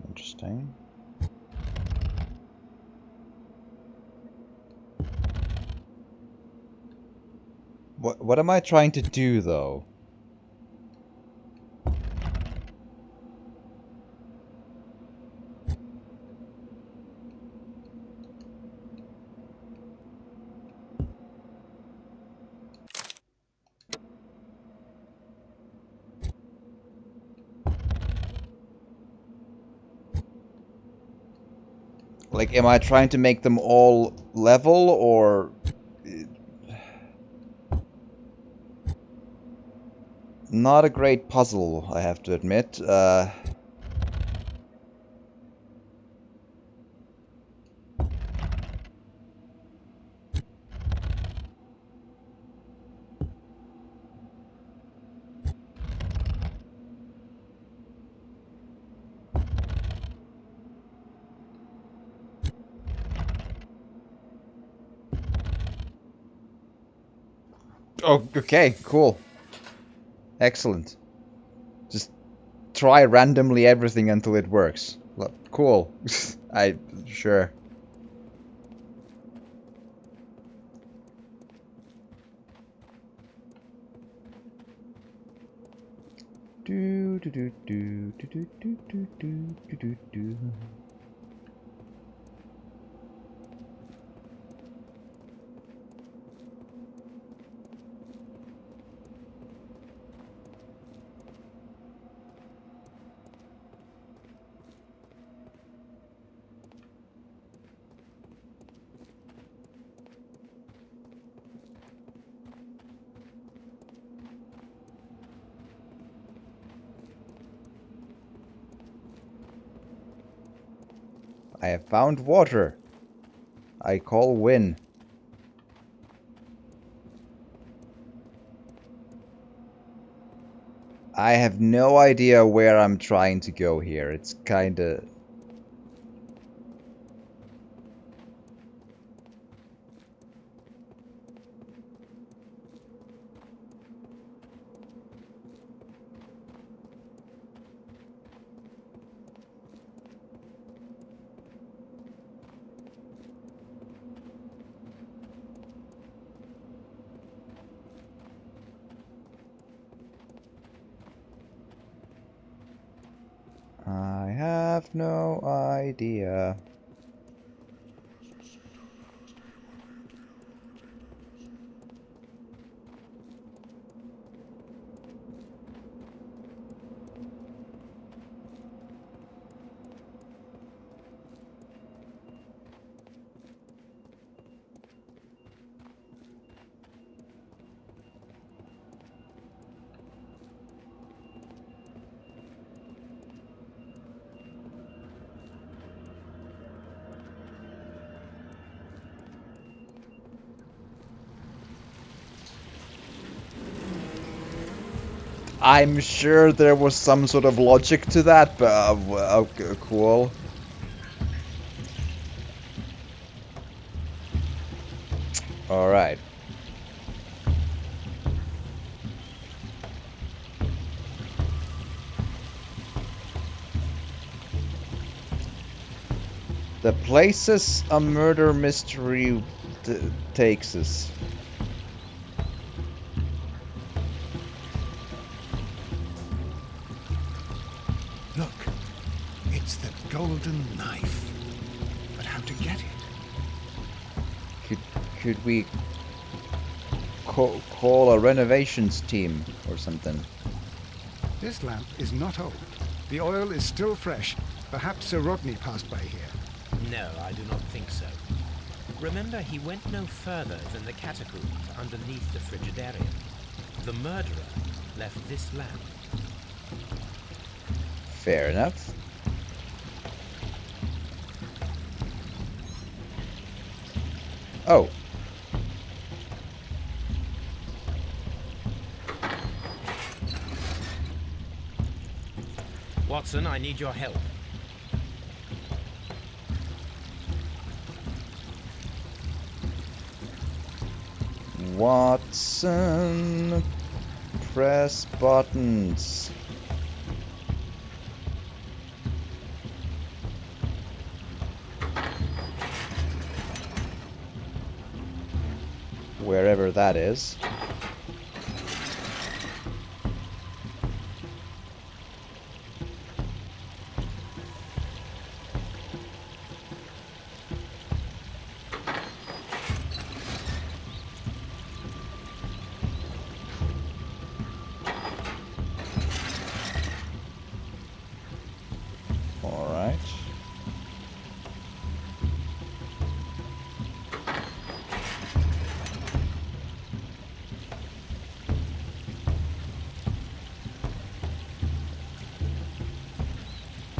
Interesting. What am I trying to do, though? Like, am I trying to make them all level, or... Not a great puzzle, I have to admit. Oh, okay, cool. Excellent. Just try randomly everything until it works. Cool. Sure. Do do do do do do do do do do do. I have found water. I call win. I have no idea where I'm trying to go here. It's kinda... I have no idea. I'm sure there was some sort of logic to that, but okay, cool. Alright. The places a murder mystery takes us. Look, it's the golden knife. But how to get it? Could we call a renovations team or something? This lamp is not old. The oil is still fresh. Perhaps Sir Rodney passed by here. No, I do not think so. Remember, he went no further than the catacombs underneath the Frigidarium. The murderer left this lamp. Fair enough. Oh. Watson, I need your help. Watson, press buttons. Wherever that is.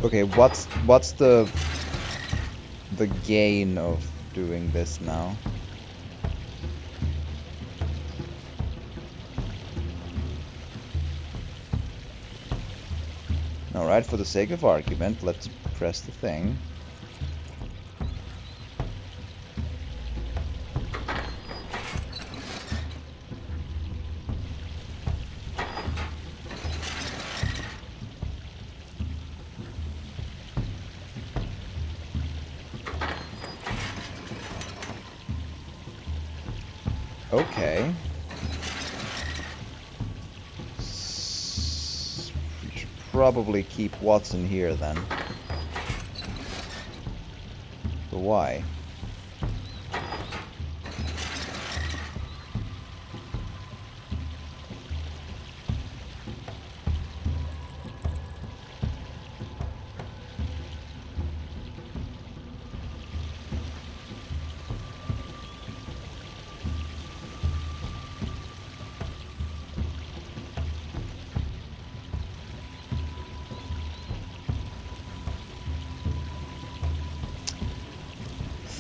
Okay, what's the gain of doing this now? Alright, for the sake of argument, let's press the thing. Okay. We should probably keep Watson here then. But why?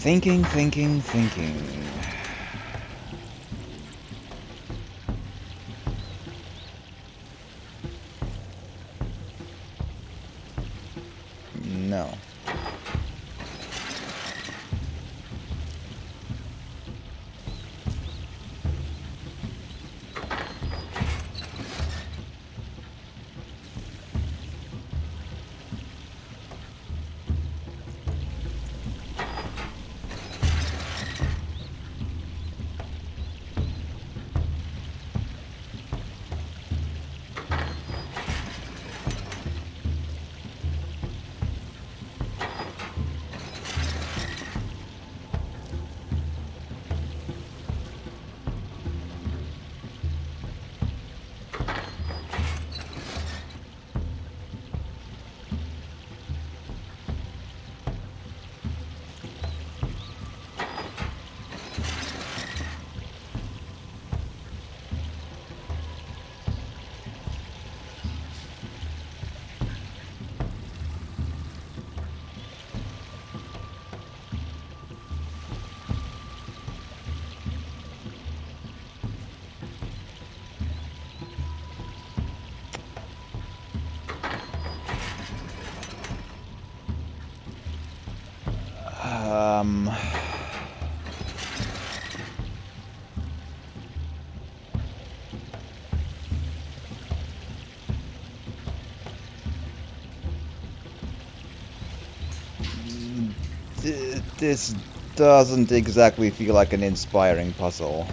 Thinking. No. This doesn't exactly feel like an inspiring puzzle.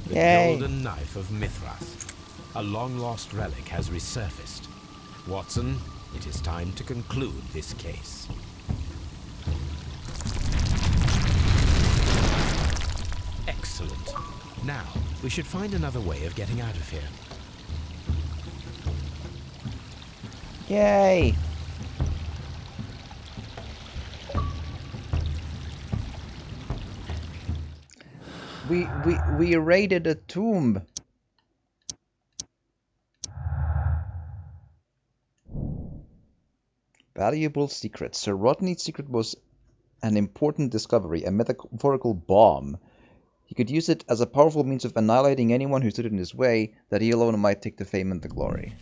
The golden knife of Mithras. A long-lost relic has resurfaced. Watson, it is time to conclude this case. Excellent. Now, we should find another way of getting out of here. Yay! We raided a tomb. Valuable secret. Sir Rodney's secret was an important discovery, a metaphorical bomb. He could use it as a powerful means of annihilating anyone who stood in his way, that he alone might take the fame and the glory.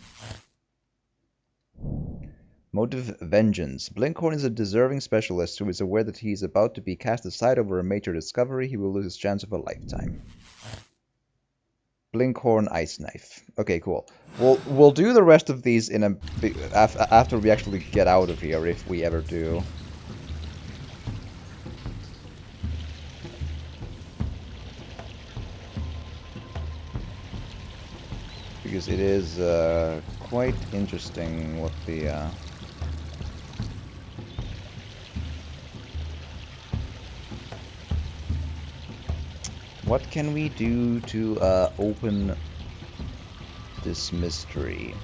Motive: vengeance. Blinkhorn is a deserving specialist who is aware that he is about to be cast aside over a major discovery. He will lose his chance of a lifetime. Blinkhorn ice knife. Okay, cool. We'll do the rest of these in a after we actually get out of here, if we ever do. Because it is quite interesting what the what can we do to open this mystery?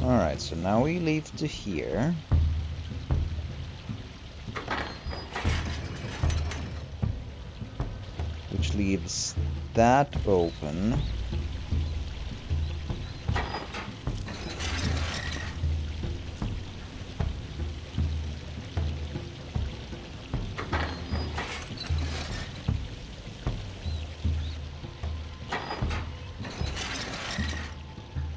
Alright, so now we leave to here. Which leaves that open.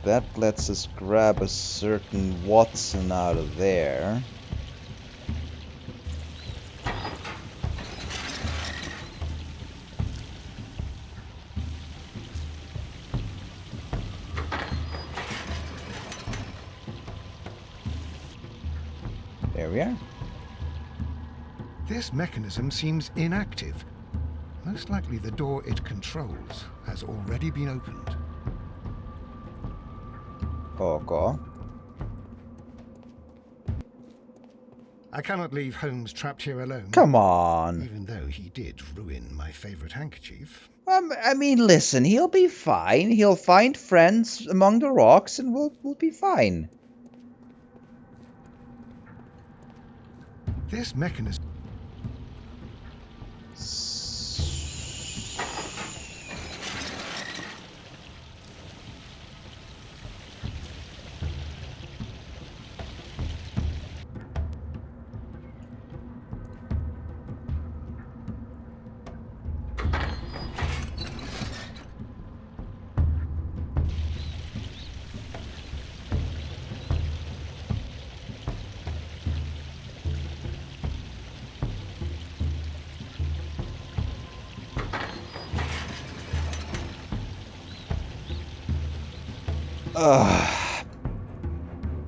that lets us grab a certain Watson out of there. There we are. This mechanism seems inactive. Most likely the door it controls has already been opened. Okay. I cannot leave Holmes trapped here alone. Come on. Even though he did ruin my favorite handkerchief. I mean, listen, he'll be fine. He'll find friends among the rocks and we'll be fine. This mechanism...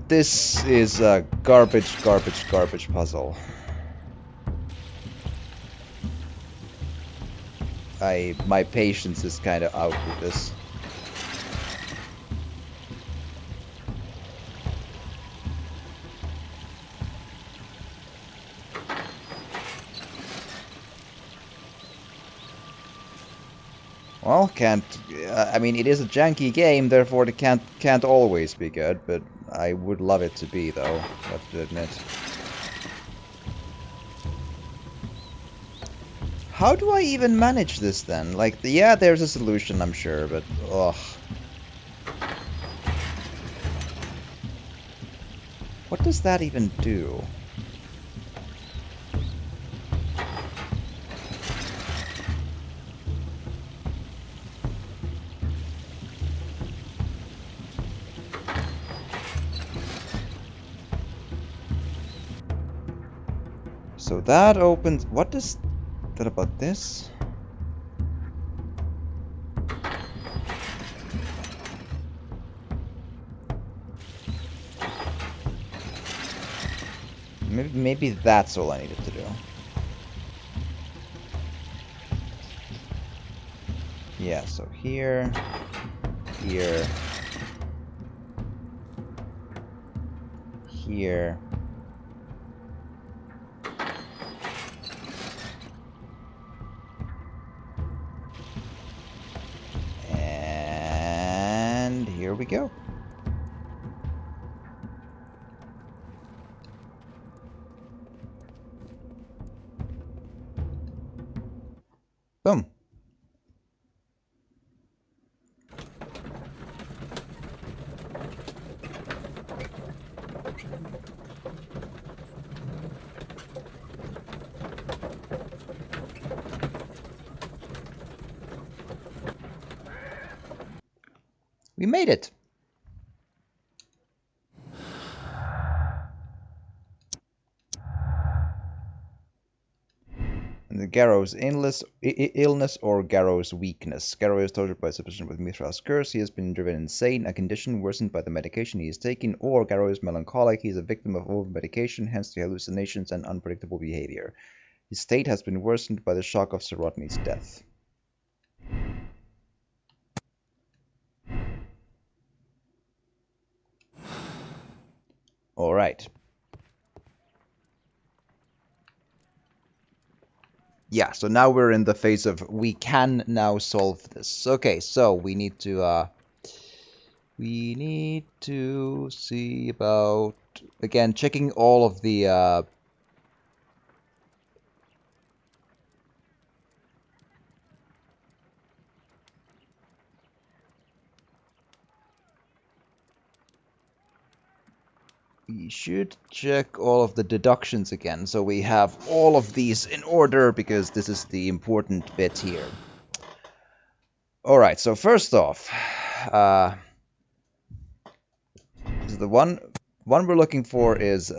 This is a garbage puzzle. My patience is kind of out with this. Well, can't. I mean, it is a janky game, therefore it can't always be good. But I would love it to be, though. I have to admit. How do I even manage this then? Like, yeah, there's a solution, I'm sure, but ugh. What does that even do? So that opens... What is that about this? Maybe that's all I needed to do. Yeah, so here, here, here. And here we go. Boom. We made it. And the Garrow's illness or Garrow's weakness. Garrow is tortured by suppression with Mithral's curse. He has been driven insane, a condition worsened by the medication he is taking, or Garrow is melancholic. He is a victim of over-medication, hence the hallucinations and unpredictable behavior. His state has been worsened by the shock of Sir Rodney's death. All right. Yeah, so now we're in the phase of we can now solve this. Okay, so we need to see about again checking all of the we should check all of the deductions again, so we have all of these in order, because this is the important bit here. Alright, so first off, the one we're looking for is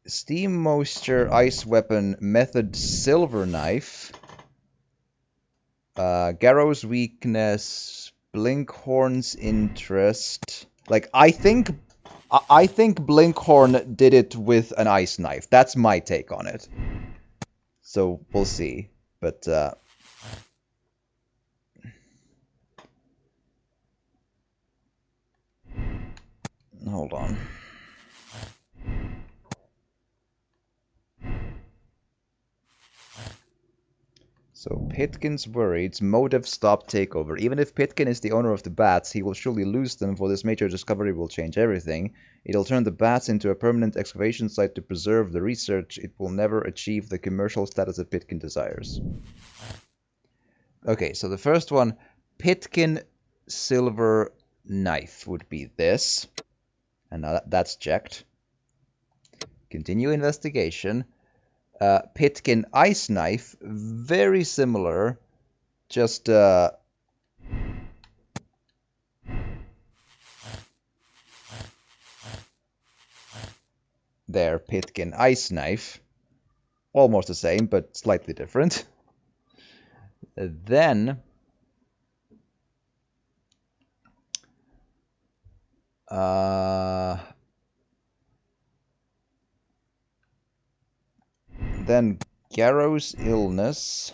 Steam Moisture Ice Weapon Method Silver Knife. Garrow's Weakness, Blinkhorn's Interest. Like, I think Blinkhorn did it with an ice knife. That's my take on it. So we'll see. But hold on. So Pitkin's worried. Motive stop takeover. Even if Pitkin is the owner of the bats, he will surely lose them, for this major discovery will change everything. It'll turn the bats into a permanent excavation site to preserve the research. It will never achieve the commercial status that Pitkin desires. Okay, so the first one, Pitkin silver knife would be this. And now that's checked. Continue investigation. Pitkin ice knife, very similar, just there, Pitkin ice knife, almost the same but slightly different. Then Garrow's illness,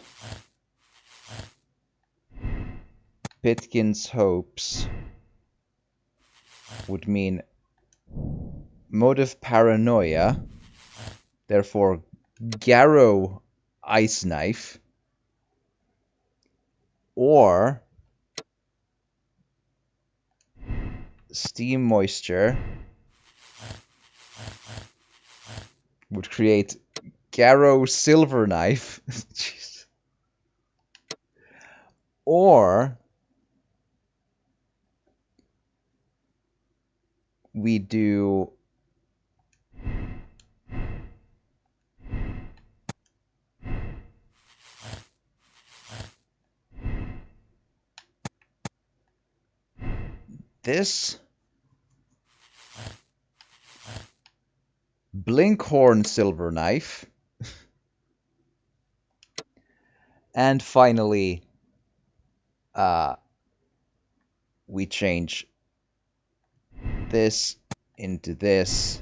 Pitkin's hopes would mean motive paranoia, therefore Garrow ice knife, or steam moisture would create Garrow silver knife. Jeez. Or we do this Blinkhorn silver knife. And finally, we change this into this.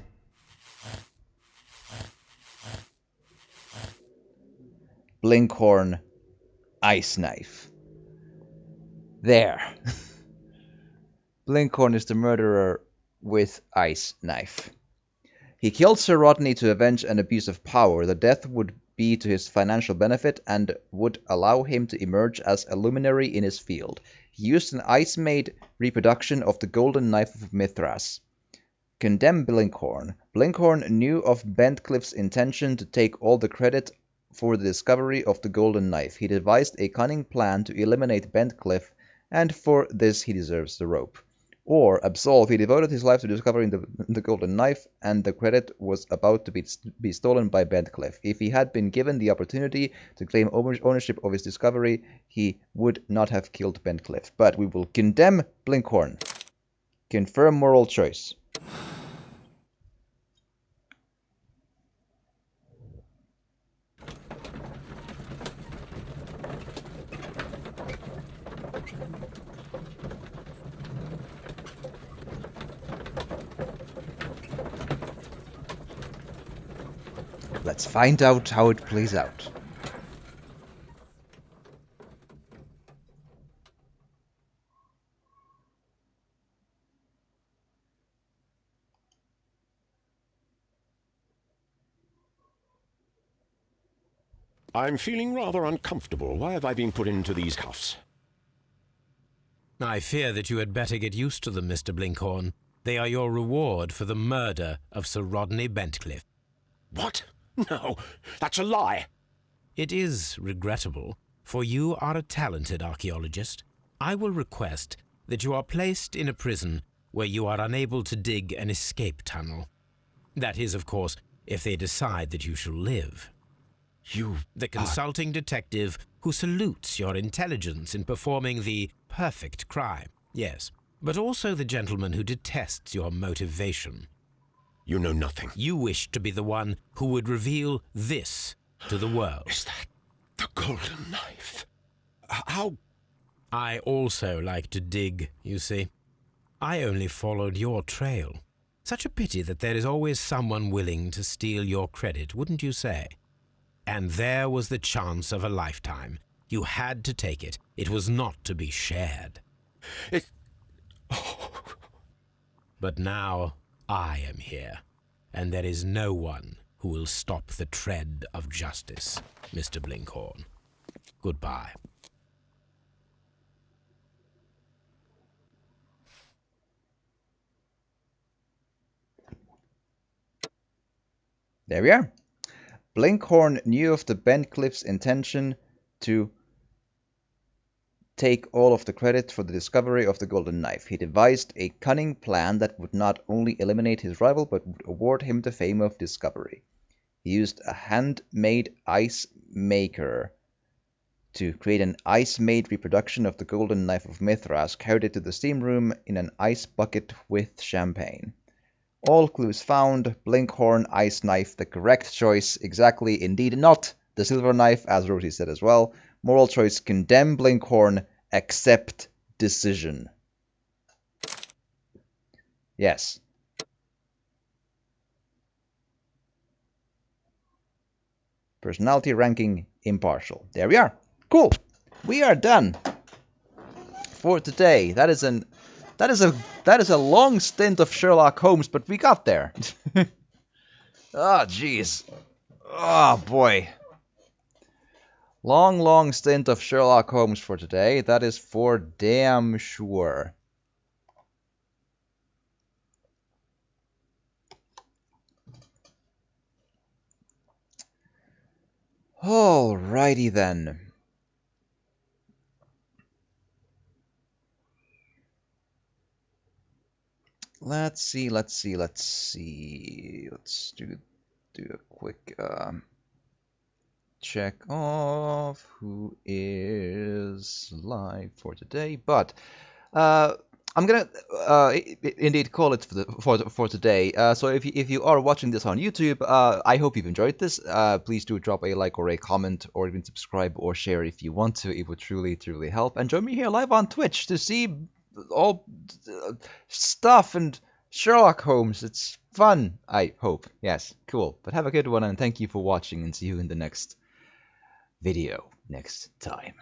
Blinkhorn ice knife. There. Blinkhorn is the murderer with ice knife. He killed Sir Rodney to avenge an abuse of power. The death would be to his financial benefit and would allow him to emerge as a luminary in his field. He used an ice-made reproduction of the golden knife of Mithras. Condemn Blinkhorn. Blinkhorn knew of Bentcliffe's intention to take all the credit for the discovery of the golden knife. He devised a cunning plan to eliminate Bentcliffe, and for this he deserves the rope. Or absolve. He devoted his life to discovering the golden knife, and the credit was about to be stolen by Bentcliffe. If he had been given the opportunity to claim ownership of his discovery, he would not have killed Bentcliffe. But we will condemn Blinkhorn. Confirm moral choice. Let's find out how it plays out. I'm feeling rather uncomfortable. Why have I been put into these cuffs? I fear that you had better get used to them, Mr. Blinkhorn. They are your reward for the murder of Sir Rodney Bentcliffe. What? No, that's a lie. It is regrettable, for you are a talented archaeologist. I will request that you are placed in a prison where you are unable to dig an escape tunnel. That is, of course, if they decide that you shall live. The consulting detective who salutes your intelligence in performing the perfect crime. Yes, but also the gentleman who detests your motivation. You know nothing. You wish to be the one who would reveal this to the world. Is that the golden knife? How? I also like to dig, you see. I only followed your trail. Such a pity that there is always someone willing to steal your credit, wouldn't you say? And there was the chance of a lifetime. You had to take it. It was not to be shared. But now I am here, and there is no one who will stop the tread of justice, Mr. Blinkhorn. Goodbye. There we are. Blinkhorn knew of the Bentcliff's intention to take all of the credit for the discovery of the golden knife. He devised a cunning plan that would not only eliminate his rival, but would award him the fame of discovery. He used a handmade ice maker to create an ice-made reproduction of the golden knife of Mithras, carried it to the steam room in an ice bucket with champagne. All clues found. Blinkhorn, ice knife, the correct choice. Exactly, indeed not the silver knife, as Rosie said as well. Moral choice, condemn Blinkhorn, accept decision. Yes. Personality ranking, impartial. There we are. Cool. We are done for today. That is a long stint of Sherlock Holmes, but we got there. Oh, jeez. Oh, boy. Long stint of Sherlock Holmes for today. That is for damn sure. Alrighty then. Let's see. Let's do a quick check of who is live for today. But I'm gonna indeed call it for today. So if you are watching this on YouTube, I hope you've enjoyed this. Please do drop a like or a comment, or even subscribe or share if you want to. It would truly help. And join me here live on Twitch to see all stuff and Sherlock Holmes. It's fun, I hope. Yes, cool. But have a good one, and thank you for watching, and see you in the next video next time.